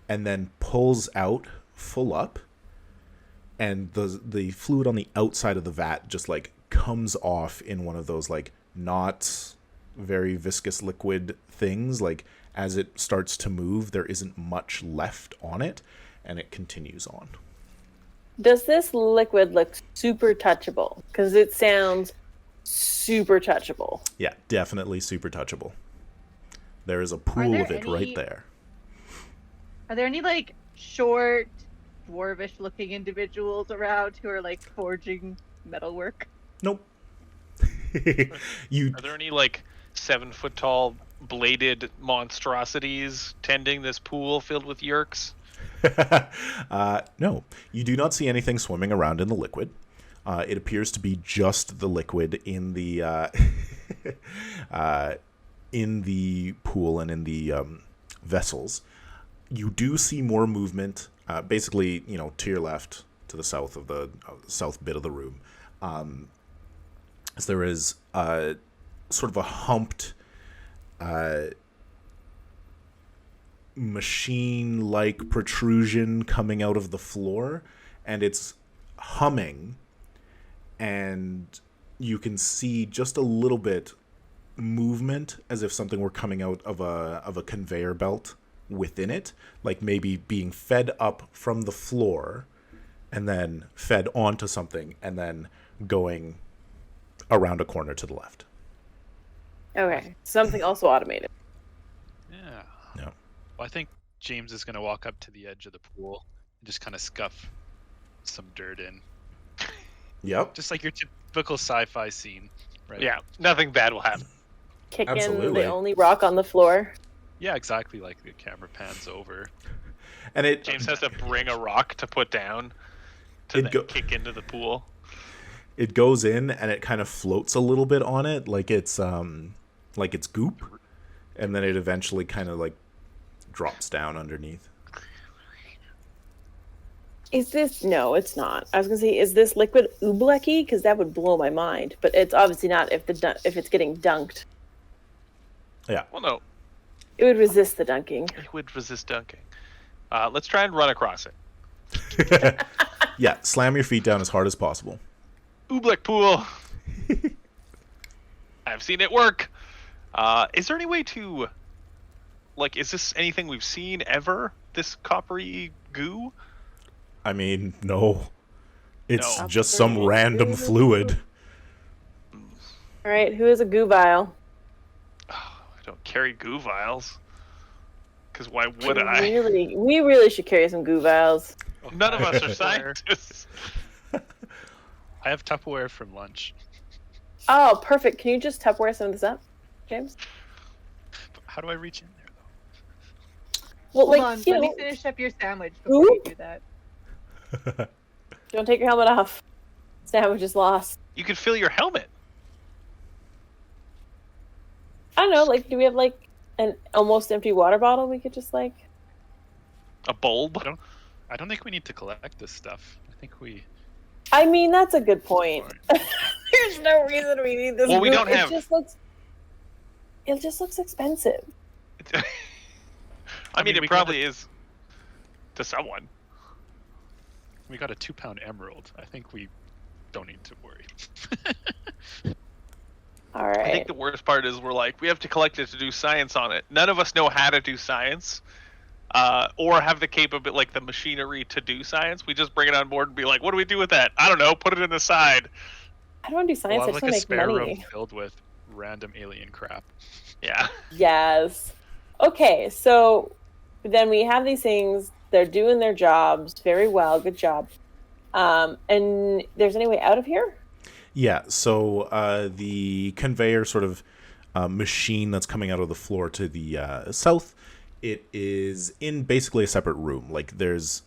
and then pulls out full up, and the fluid on the outside of the vat just like comes off in one of those like not very viscous liquid things. Like as it starts to move, there isn't much left on it, and it continues on. Does this liquid look super touchable? Because it sounds super touchable. Yeah, definitely super touchable. There is a pool there of it right any- there. Are there any like short, dwarvish looking individuals around who are like forging metalwork? Nope. You Are there any like 7-foot tall bladed monstrosities tending this pool filled with yerks? No, you do not see anything swimming around in the liquid. It appears to be just the liquid in the in the pool and in the vessels. You do see more movement, basically, to your left, to the south of the south bit of the room. As there is sort of a humped machine-like protrusion coming out of the floor, and it's humming, and you can see just a little bit movement as if something were coming out of a conveyor belt within it, like maybe being fed up from the floor and then fed onto something and then going around a corner to the left. Okay, something also automated. Yeah. No. Well, I think James is going to walk up to the edge of the pool and just kind of scuff some dirt in. Yep. Just like your typical sci-fi scene, right? Yeah, nothing bad will happen. Kick in Absolutely. the only rock on the floor. Yeah, exactly. Like the camera pans over. And it James has to bring a rock to put down to then kick into the pool. It goes in and it kind of floats a little bit on it, like it's goop, and then it eventually kind of like drops down underneath. Is this... No, it's not. I was going to say, is this liquid ooblecky? Because that would blow my mind. But it's obviously not if it's getting dunked. Yeah. Well, no, It would resist the dunking. it would resist dunking. Let's try and run across it. Yeah, slam your feet down as hard as possible. Oobleck pool. I've seen it work. Is there any way to, is this anything we've seen ever? This coppery goo? I mean, no. It's No. just some random fluid. All right, who is a goo vial? I don't carry goo vials. Because why would I? We really should carry some goo vials. None of us are scientists. I have Tupperware from lunch. Oh, perfect. Can you just Tupperware some of this up, James? How do I reach in there, though? Well, Hold on, let me finish up your sandwich before you do that. Don't take your helmet off. Sandwich is lost. You could fill your helmet. I don't know, do we have an almost empty water bottle we could just A bulb? I don't think we need to collect this stuff. I think we... I mean, that's a good point. There's no reason we need this. Well, we goo. don't have... It just looks expensive. I mean, it probably is to someone. We got a 2-pound emerald. I think we don't need to worry. All right. I think the worst part is we have to collect it to do science on it. None of us know how to do science, or have the capability, the machinery to do science. We just bring it on board and be like, "What do we do with that? I don't know. Put it in the side." I don't want to do science. We'll I have just want a to spare make room money. filled with random alien crap. Yeah. Yes. Okay, so then we have these things. They're doing their jobs very well. Good job. And there's any way out of here? Yeah, so the conveyor sort of machine that's coming out of the floor to the south, it is in basically a separate room. There's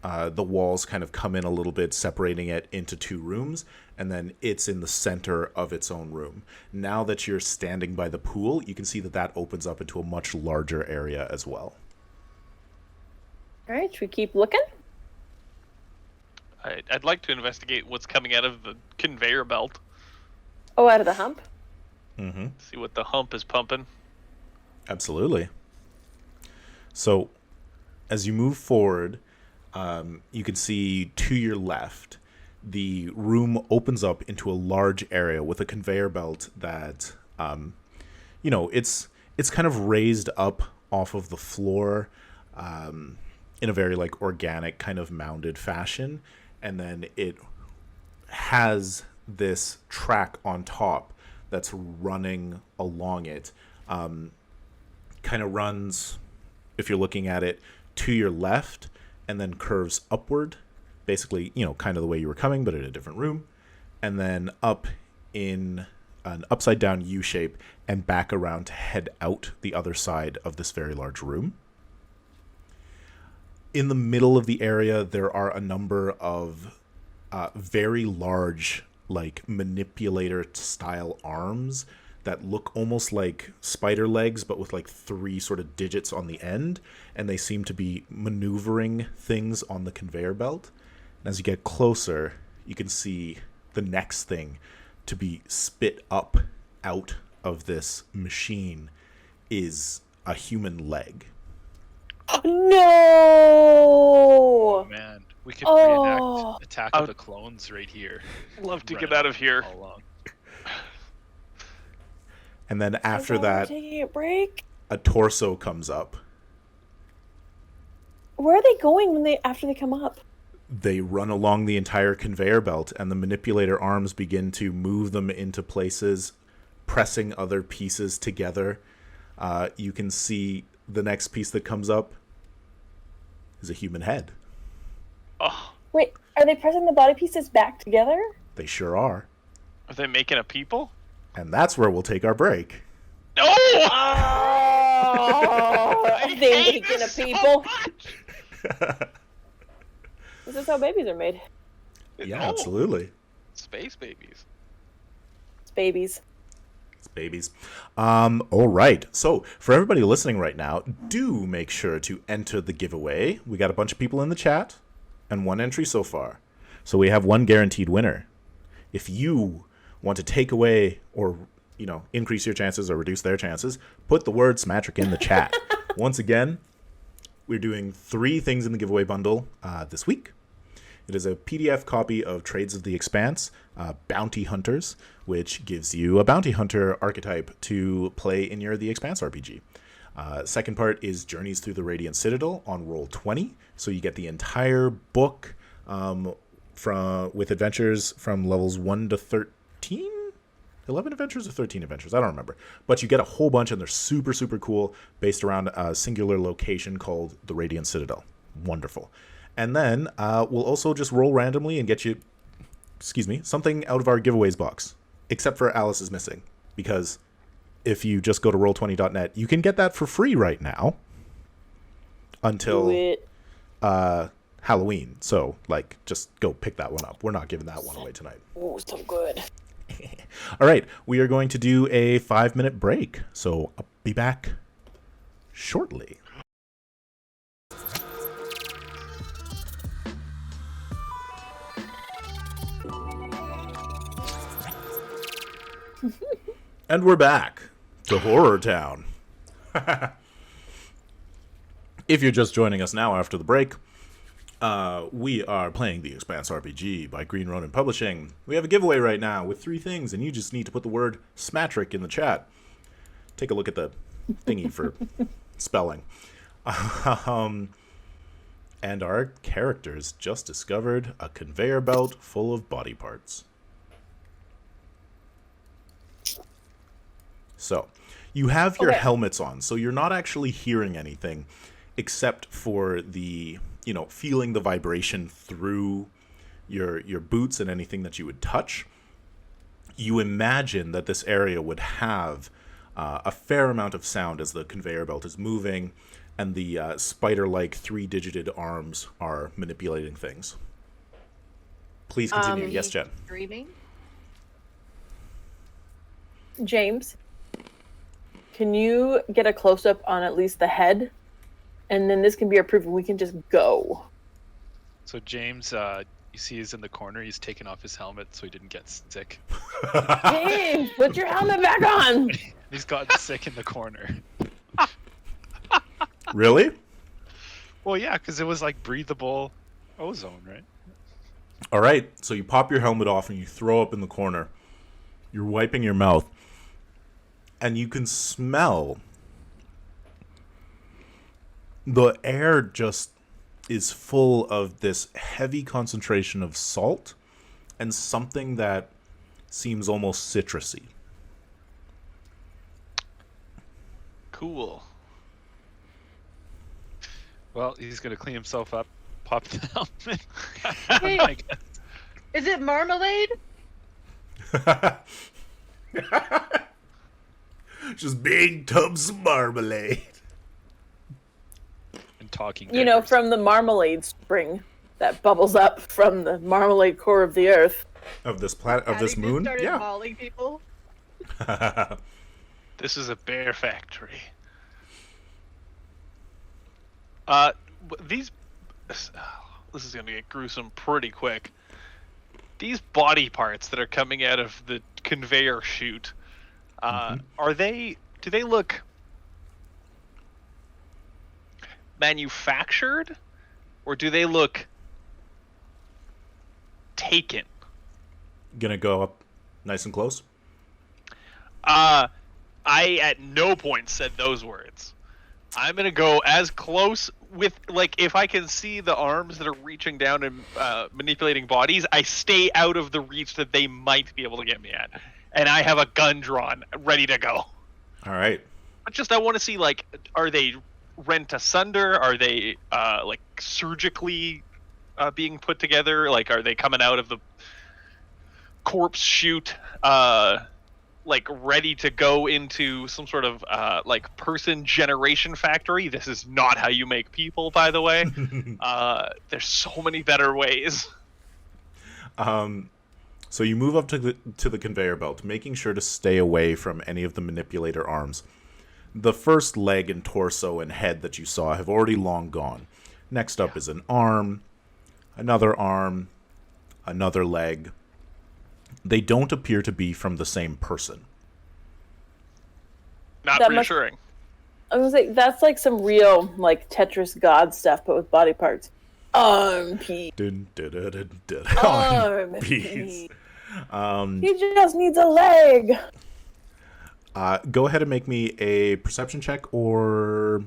the walls kind of come in a little bit, separating it into 2 rooms, and then it's in the center of its own room. Now that you're standing by the pool, you can see that opens up into a much larger area as well. All right, should we keep looking? I'd like to investigate what's coming out of the conveyor belt. Oh, out of the hump? Mm-hmm. See what the hump is pumping. Absolutely. So, as you move forward, you can see to your left, the room opens up into a large area with a conveyor belt that, it's kind of raised up off of the floor in a very organic kind of mounded fashion. And then it has this track on top that's running along it. Kind of runs, if you're looking at it, to your left and then curves upward. Basically, kind of the way you were coming, but in a different room. And then up in an upside down U shape and back around to head out the other side of this very large room. In the middle of the area, there are a number of very large, like, manipulator-style arms that look almost like spider legs, but with, like, 3 sort of digits on the end, and they seem to be maneuvering things on the conveyor belt. And as you get closer, you can see the next thing to be spit up out of this machine is a human leg. No! Man, we could Oh. reenact Attack of the Clones right here. Love to Run get it out of here. all along. And then after Is that, taking a break. a torso comes up. Where are they going after they come up? They run along the entire conveyor belt, and the manipulator arms begin to move them into places, pressing other pieces together. You can see the next piece that comes up is a human head. Oh, Wait, are they pressing the body pieces back together? They sure are. are they making a people? And that's where we'll take our break. No! Oh, I they hate making a this so people. much. This is how babies are made. Yeah, No. absolutely. Space babies. It's babies. It's babies. All right. So for everybody listening right now, do make sure to enter the giveaway. We got a bunch of people in the chat and 1 entry so far. So we have 1 guaranteed winner. If you want to take away or, increase your chances or reduce their chances, put the word Smatric in the chat. Once again, we're doing 3 things in the giveaway bundle this week. It is a PDF copy of Trades of the Expanse, Bounty Hunters, which gives you a bounty hunter archetype to play in your The Expanse RPG. Second part is Journeys Through the Radiant Citadel on Roll20, so you get the entire book with adventures from levels 1 to 13? 11 adventures or 13 adventures? I don't remember. But you get a whole bunch, and they're super, super cool, based around a singular location called the Radiant Citadel. Wonderful. And then we'll also just roll randomly and get you, something out of our giveaways box. Except for Alice is missing. Because if you just go to roll20.net, you can get that for free right now. Until Do it. Halloween. So, just go pick that one up. We're not giving that one away tonight. Oh, so good. All right, we are going to do a 5-minute break, so I'll be back shortly. And we're back to Horror Town. If you're just joining us now after the break, we are playing the Expanse RPG by Green Ronin Publishing. We have a giveaway right now with 3 things, and you just need to put the word Smatric in the chat. Take a look at the thingy for spelling. And our characters just discovered a conveyor belt full of body parts. So, you have your helmets on, so you're not actually hearing anything except for the, feeling the vibration through your boots and anything that you would touch. You imagine that this area would have a fair amount of sound as the conveyor belt is moving and the spider-like 3-digited arms are manipulating things. Please continue. Yes, Jen. Dreaming? James, can you get a close-up on at least the head? And then this can be our proof and we can just go. So James, you see he's in the corner. He's taken off his helmet so he didn't get sick. James, put your helmet back on! He's gotten sick in the corner. Really? Well, yeah, because it was like breathable ozone, right? All right, so you pop your helmet off and you throw up in the corner. You're wiping your mouth. And you can smell the air just is full of this heavy concentration of salt and something that seems almost citrusy. Cool. Well, he's going to clean himself up, pop the helmet. Hey, I guess. is it marmalade? Just big tubs of marmalade. And talking. You know, diggers. from the marmalade spring that bubbles up from the marmalade core of the earth. Of this planet, of this Patty moon? just started Yeah. mauling people. This is a bear factory. These. This is gonna get gruesome pretty quick. These body parts that are coming out of the conveyor chute, are they? Do they look manufactured, or do they look taken? Gonna go up nice and close. I at no point said those words. I'm gonna go as close with, like, if I can see the arms that are reaching down and manipulating bodies, I stay out of the reach that they might be able to get me at, and I have a gun drawn, ready to go. All right. But just, I want to see, like, are they rent asunder? Are they like surgically being put together? Like, are they coming out of the corpse chute? Like ready to go into some sort of like person generation factory. This is not how you make people, by the way. There's so many better ways. So you move up to the conveyor belt, making sure to stay away from any of the manipulator arms. The first leg and torso and head that you saw have already long gone. Next up is an arm, another leg. They don't appear to be from the same person. Not That reassuring. I was like, that's like some real like Tetris God stuff, but with body parts. Arm piece. Dun, dun, dun, dun, dun. Arm Piece. piece. He just needs a leg. Go ahead and make me a perception check or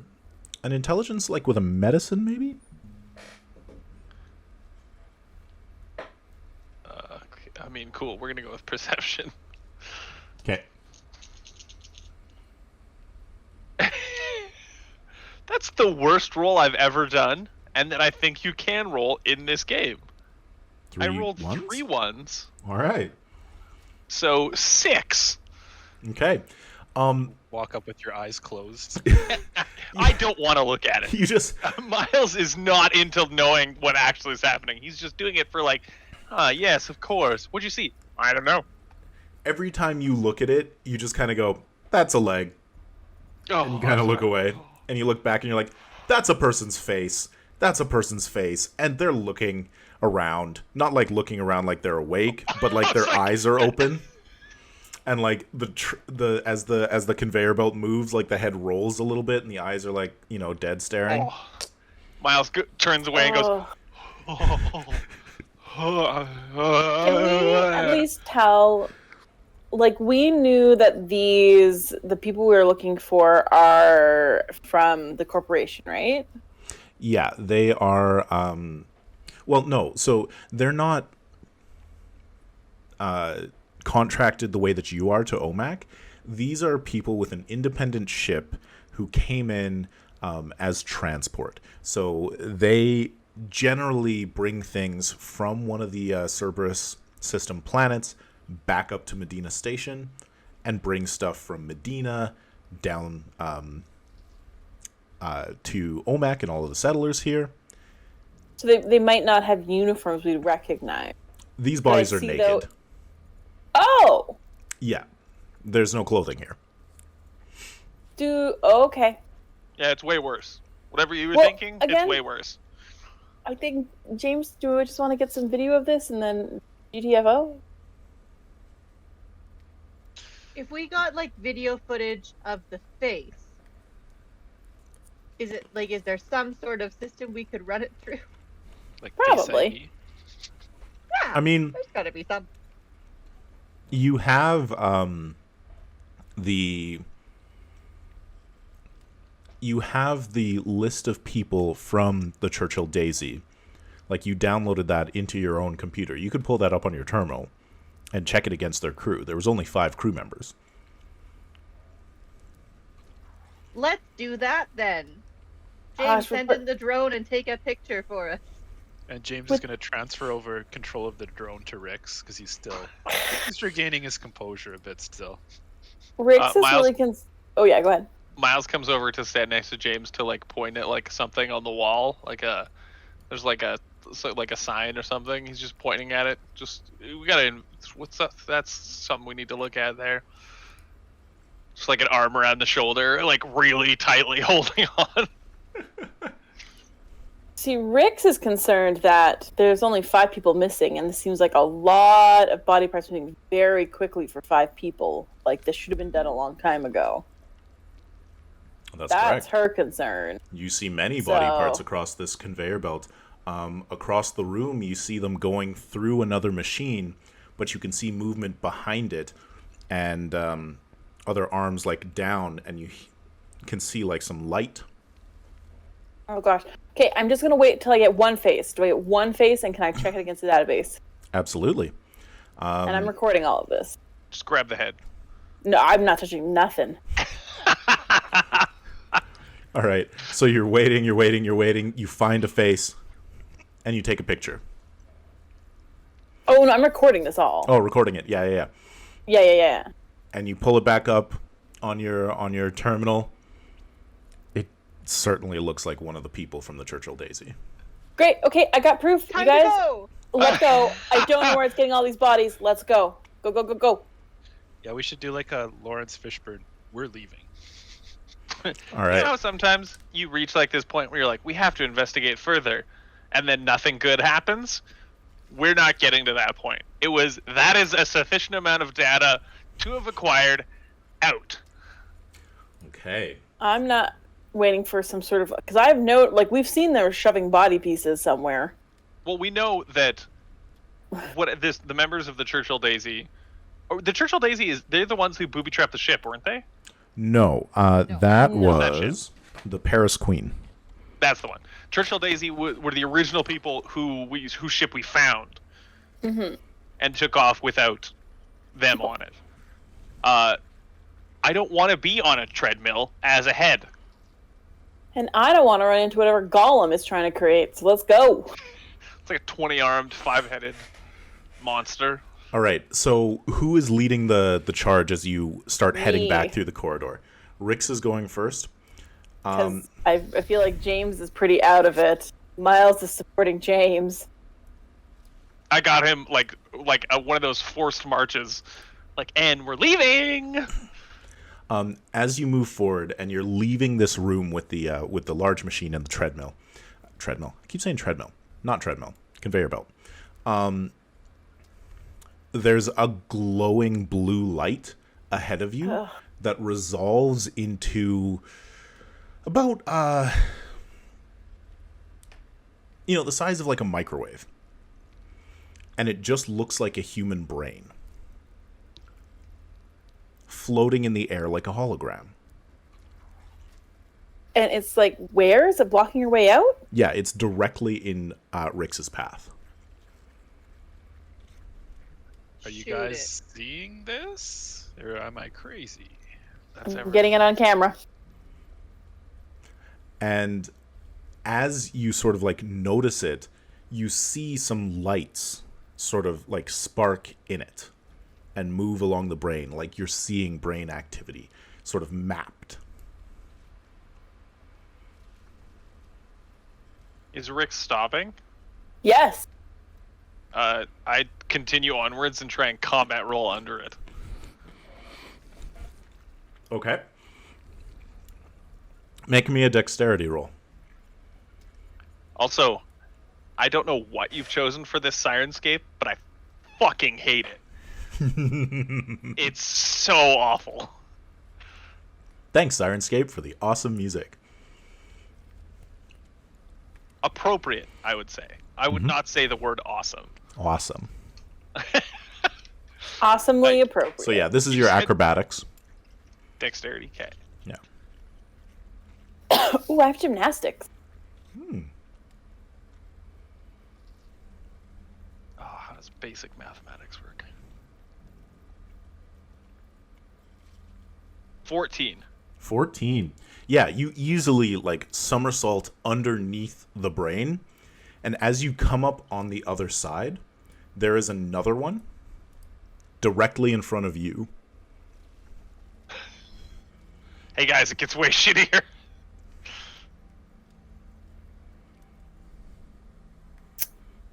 an intelligence, like with a medicine, maybe? I mean, cool. We're gonna go with perception. Okay. That's the worst roll I've ever done, and that I think you can roll in this game. I rolled 3 ones, All right. so 6. Okay. Walk up with your eyes closed. I don't want to look at it. You just Miles is not into knowing what actually is happening. He's just doing it for, like, yes, of course. What'd you see? I don't know. every time you look at it, you just kind of go, "That's a leg," Oh, and you kind of look away, and you look back, and you're like, "That's a person's face. That's a person's face," and they're looking around, not like looking around like they're awake, but like their eyes are open. And like as the conveyor belt moves, like the head rolls a little bit, and the eyes are like, you know, dead staring. Oh. Miles turns away and goes, Can we at least tell, like, we knew that the people we were looking for are from the corporation, right? Yeah, they are. Well, no, so they're not contracted the way that you are to OMAC. These are people with an independent ship who came in as transport. So they generally bring things from one of the Cerberus System planets back up to Medina Station and bring stuff from Medina down to OMAC and all of the settlers here. So they might not have uniforms we'd recognize. These But I bodies are see, naked. though- Oh! Yeah. There's no clothing here. Okay. yeah, it's way worse. Whatever you were Well, thinking, it's again- way worse. I think, James, do we just want to get some video of this and then GTFO? If we got like video footage of the face, is there some sort of system we could run it through? Like Probably. Face ID. Yeah, I mean, there's got to be some. you have the list of people from the Churchill Daisy. Like, you downloaded that into your own computer. You could pull that up on your terminal and check it against their crew. There was only 5 crew members. Let's do that then. Ah, James, sure, send but- in the drone and take a picture for us. And James is With- going to transfer over control of the drone to Rix because he's regaining his composure a bit still. Rick's is Miles- really Oh, yeah, go ahead. Miles comes over to stand next to James to like point at like something on the wall, there's like a sign or something. He's just pointing at it. We gotta. What's up? That's something we need to look at there. Just like an arm around the shoulder, like really tightly holding on. See, Rix is concerned that there's only 5 people missing, and this seems like a lot of body parts moving very quickly for 5 people. Like, this should have been done a long time ago. That's That's correct. her concern. You see many body parts across this conveyor belt. Across the room, you see them going through another machine, but you can see movement behind it, and other arms like down, and you can see like some light. Oh gosh. Okay, I'm just gonna wait till I get one face. Do I get one face, and can I check it against the database? Absolutely. And I'm recording all of this. Just grab the head. No, I'm not touching nothing. All right. So you're waiting. You find a face, and you take a picture. Oh no, I'm recording this all. Oh, recording it. Yeah. Yeah. And you pull it back up on your terminal. It certainly looks like one of the people from the Churchill Daisy. Great. Okay, I got proof. Time You guys, to go. let's go. I don't know where it's getting all these bodies. Let's go. Go. Yeah, we should do like a Lawrence Fishburne. We're leaving. All right. You know, sometimes you reach like this point where you're like, we have to investigate further, and then nothing good happens. We're not getting to that point. That is a sufficient amount of data to have acquired. Out. Okay. I'm not waiting for some sort of, because I have we've seen them shoving body pieces somewhere. Well, we know that the members of the Churchill Daisy, the Churchill Daisy they're the ones who booby trapped the ship, weren't they? No, that was the Paris Queen. That's the one. Churchill Daisy were the original people whose ship we found, and took off without them on it. I don't want to be on a treadmill as a head. And I don't want to run into whatever Gollum is trying to create, so let's go. It's like a 20-armed, 5-headed monster. All right. So who is leading the charge as you start heading back through the corridor? Rix is going first. Because I feel like James is pretty out of it. Miles is supporting James. I got him like one of those forced marches, and we're leaving. As you move forward and you're leaving this room with the large machine and the treadmill. I keep saying treadmill, not treadmill. Conveyor belt. There's a glowing blue light ahead of you that resolves into about the size of like a microwave. And it just looks like a human brain floating in the air like a hologram. And it's like, where? Is it blocking your way out? Yeah, it's directly in Rix's path. Are you Shoot guys seeing this? Or am I crazy? That's I'm getting it on camera. And as you sort of like notice it, you see some lights sort of like spark in it and move along the brain, like you're seeing brain activity sort of mapped. Is Rick stopping? Yes. I continue onwards and try and combat roll under it. Okay. Make me a dexterity roll. Also, I don't know what you've chosen for this Syrinscape, but I fucking hate it. It's so awful. Thanks, Syrinscape, for the awesome music. Appropriate, I would say. I would not say the word awesome. Awesome. Awesomely appropriate. So yeah, this is your said- acrobatics. Dexterity, okay. Yeah. Ooh, I have gymnastics. Oh, how does basic mathematics work? 14. 14. Yeah, you easily like somersault underneath the brain, and as you come up on the other side, there is another one directly in front of you. Hey guys, it gets way shittier.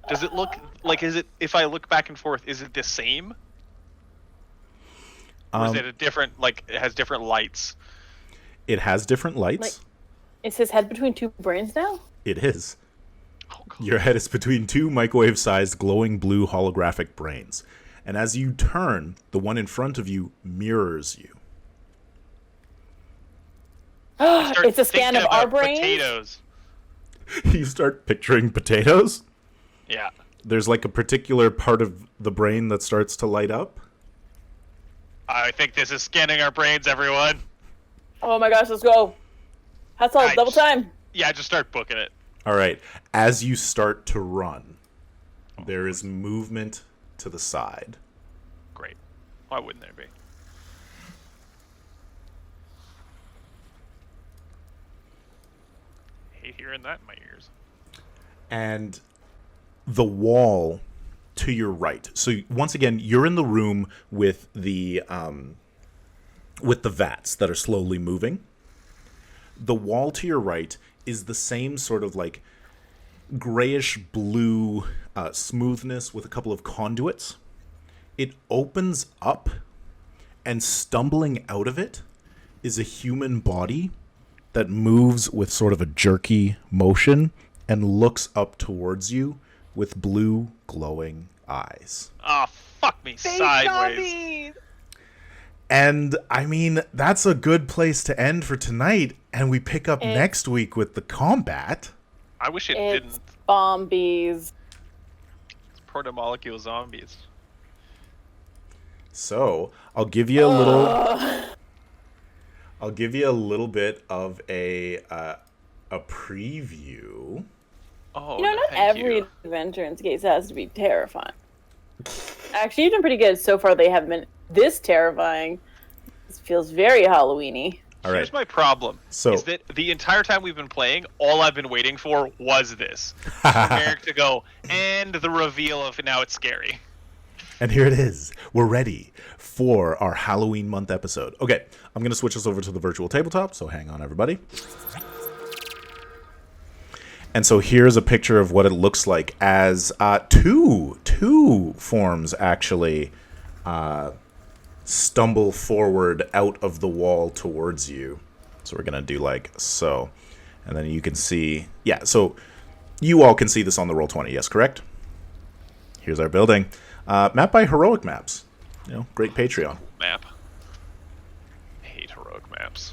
Does it look like, is it, if I look back and forth, is it the same? Or is it a different, like, it has different lights? It has different lights. Like, is his head between two brains now? It is. Oh, cool. Your head is between two microwave-sized glowing blue holographic brains. And as you turn, the one in front of you mirrors you. Start It's a scan thinking of our about brains? Potatoes. You start picturing potatoes. Yeah. There's like a particular part of the brain that starts to light up. I think this is scanning our brains, everyone. Oh my gosh, let's go. That's all, Nice. double time. Yeah, just start booking it. All right. As you start to run, there is movement to the side. Great. Why wouldn't there be? Hate hearing that in my ears. And the wall to your right. So once again, you're in the room with the vats that are slowly moving. The wall to your right is the same sort of like grayish blue smoothness with a couple of conduits. It opens up, and stumbling out of it is a human body that moves with sort of a jerky motion and looks up towards you with blue glowing eyes. Ah, fuck me Space sideways. zombies! And I mean, that's a good place to end for tonight. And we pick up It's- next week with the combat. I wish it It's didn't. zombies. It's proto-molecule zombies. So I'll give you a little bit of a preview. Oh, You know, not thank every you. adventure in Skates has to be terrifying. Actually, you've done pretty good so far. They haven't been this terrifying. This feels very Halloween-y. All right. Here's my problem. So- is that the entire time we've been playing, all I've been waiting for was this. For Eric to go, and the reveal of now it's scary. And here it is. We're ready for our Halloween month episode. Okay, I'm going to switch us over to the virtual tabletop, so hang on, everybody. And so here's a picture of what it looks like as two forms actually stumble forward out of the wall towards you. So we're going to do like so. And then you can see, yeah, so you all can see this on the Roll20, yes, correct? Here's our building. Mapped by Heroic Maps. You know, great Patreon. Map. I hate heroic maps.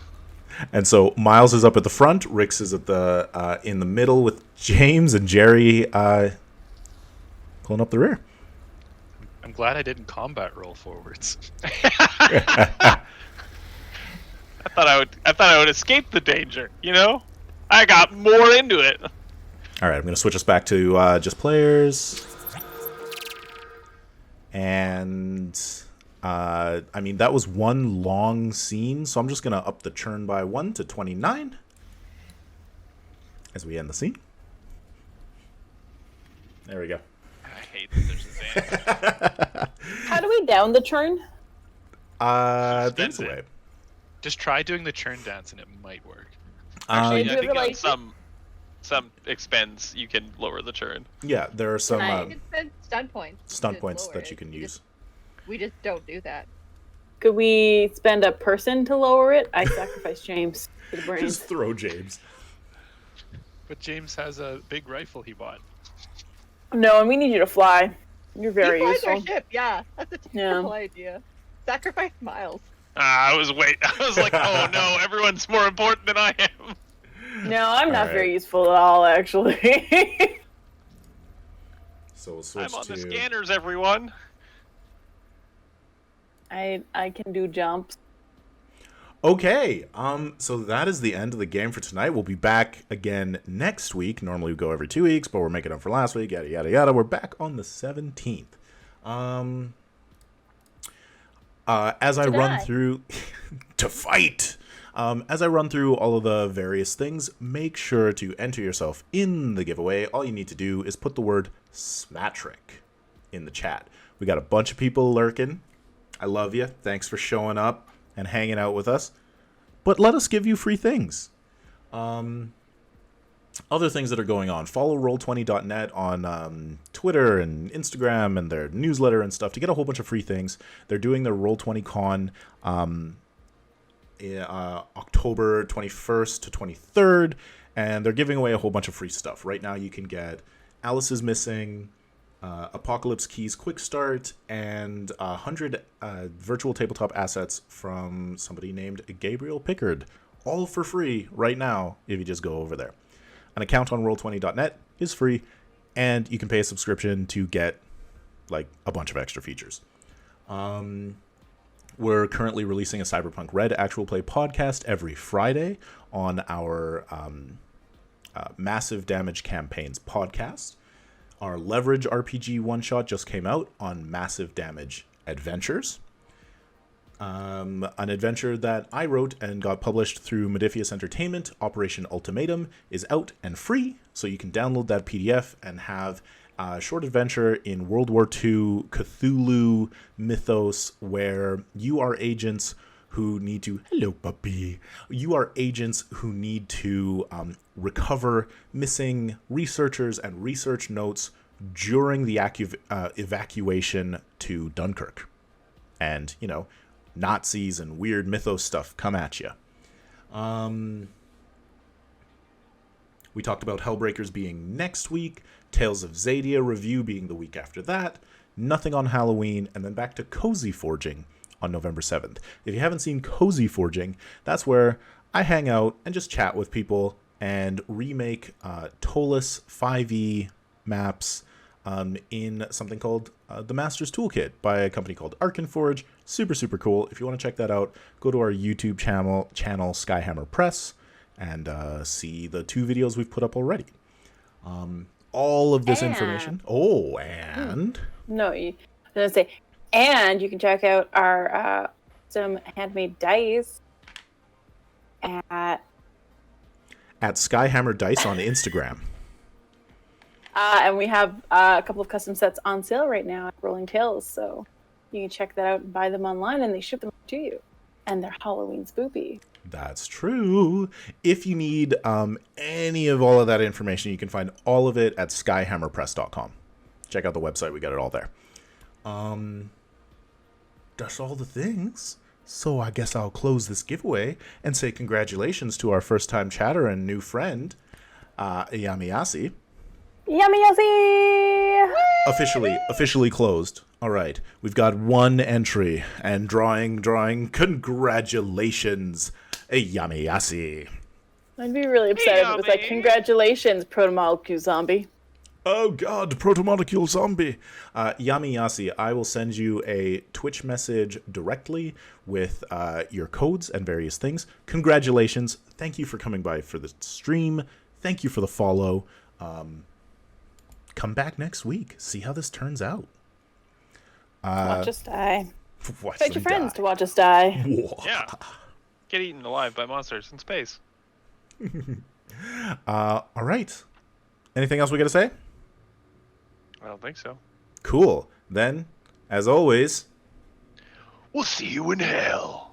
And so Miles is up at the front, Rix is at the in the middle with James, and Jerry pulling up the rear. I'm glad I didn't combat roll forwards. I thought I would escape the danger, you know? I got more into it. All right, I'm going to switch us back to just players. And I mean, that was one long scene, so I'm just going to up the churn by 1 to 29 as we end the scene. There we go. I hate that there's advantage. How do we down the churn? There's Spend a it. way. Just try doing the churn dance and it might work. Actually, do I you think ever, on like- some expends you can lower the churn. Yeah, there are some Nice. You can spend stun points. stun to points lower that it. you can use. We just don't do that. Could we spend a person to lower it? I sacrifice James to the brains. Just throw James. But James has a big rifle he bought. No, and we need you to fly. You're very He flies our useful. ship, yeah. That's a Yeah. terrible idea. Sacrifice Miles. I was like, oh no, everyone's more important than I am. No, I'm not Alright. very useful at all, actually. So we'll switch I'm on to the scanners, everyone. I can do jumps. Okay, so that is the end of the game for tonight. We'll be back again next week. Normally we go every 2 weeks, but we're making up for last week, yada, yada, yada. We're back on the 17th. As I run die. through... to fight! As I run through all of the various things, make sure to enter yourself in the giveaway. All you need to do is put the word Smatric in the chat. We got a bunch of people lurking. I love you. Thanks for showing up and hanging out with us. but let us give you free things. Other things that are going on. Follow Roll20.net on Twitter and Instagram and their newsletter and stuff to get a whole bunch of free things. They're doing their Roll20 Con October 21st to 23rd, and they're giving away a whole bunch of free stuff. Right now you can get Alice is Missing, Apocalypse Keys Quick Start, and 100 virtual tabletop assets from somebody named Gabriel Pickard. All for free right now if you just go over there. An account on Roll20.net is free, and you can pay a subscription to get like a bunch of extra features. We're currently releasing a Cyberpunk Red actual play podcast every Friday on our Massive Damage Campaigns podcast. Our Leverage RPG one-shot just came out on Massive Damage Adventures. An adventure that I wrote and got published through Modifius Entertainment, Operation Ultimatum, is out and free, so you can download that PDF and have a short adventure in World War II Cthulhu mythos where you are agents who need to... Hello, puppy. You are agents who need to recover missing researchers and research notes during the evacuation to Dunkirk. And, you know, Nazis and weird mythos stuff come at you. We talked about Hellbreakers being next week, Tales of Zadia review being the week after that, nothing on Halloween, and then back to Cozy Forging on November 7th. If you haven't seen Cozy Forging, that's where I hang out and just chat with people and remake Tolus 5e maps in something called the Master's Toolkit by a company called Arkenforge. Super, super cool. If you want to check that out, go to our YouTube channel Skyhammer Press, and see the 2 videos we've put up already. All of this information. Oh, and... No, I was going to say, and you can check out our some handmade dice at Skyhammer Dice on Instagram. And we have a couple of custom sets on sale right now at Rolling Tales, so you can check that out and buy them online, and they ship them to you. And they're Halloween spoopy. That's true. If you need any of all of that information, you can find all of it at skyhammerpress.com. Check out the website. We got it all there. That's all the things. So I guess I'll close this giveaway and say congratulations to our first-time chatter and new friend, Yamiasi. Yummy Yummy! Officially closed. All right, we've got one entry and drawing. Congratulations, Yamiasi. I'd be really upset if it was like, congratulations, protomolecule zombie. Oh God, protomolecule zombie. Yamiasi, I will send you a Twitch message directly with your codes and various things. Congratulations. Thank you for coming by for the stream. Thank you for the follow. Come back next week. See how this turns out. Watch us die. Watch Invite your friends die. to watch us die. Whoa. Yeah. Get eaten alive by monsters in space. All right. Anything else we got to say? I don't think so. Cool. Then, as always, We'll see you in hell.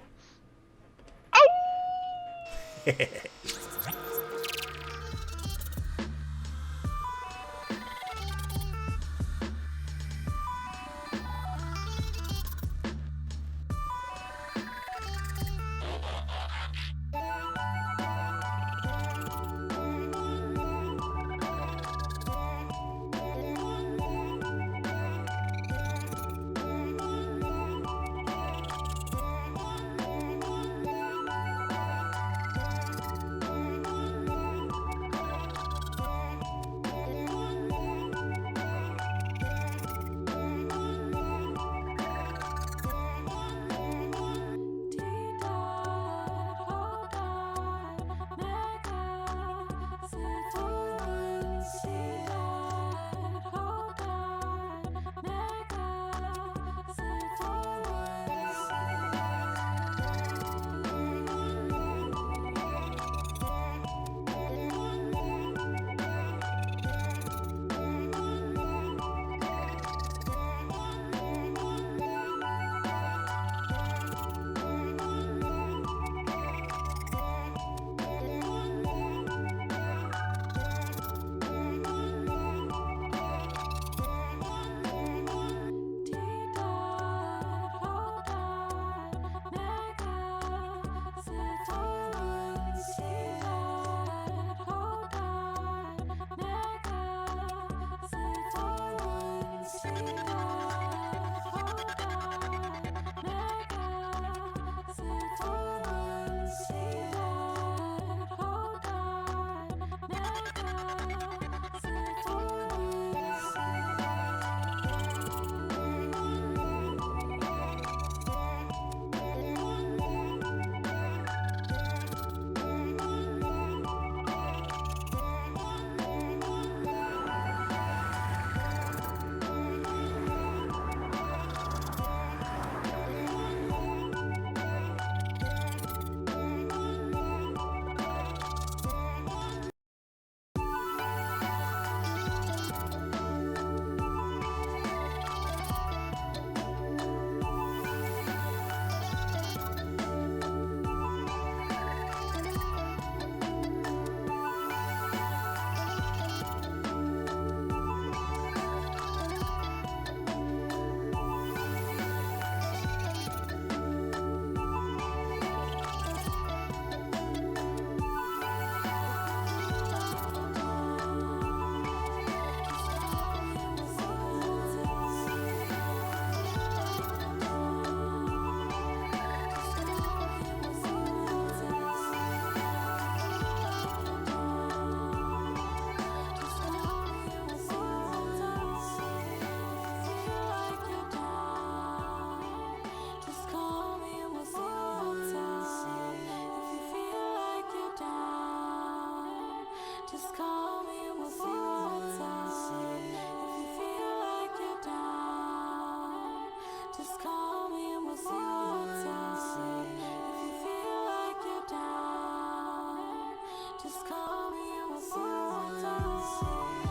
Just call me and we'll see what's up. If you feel like you're down, just call me and we'll see what's up. If you feel like you're down, just call me and we'll see what's up.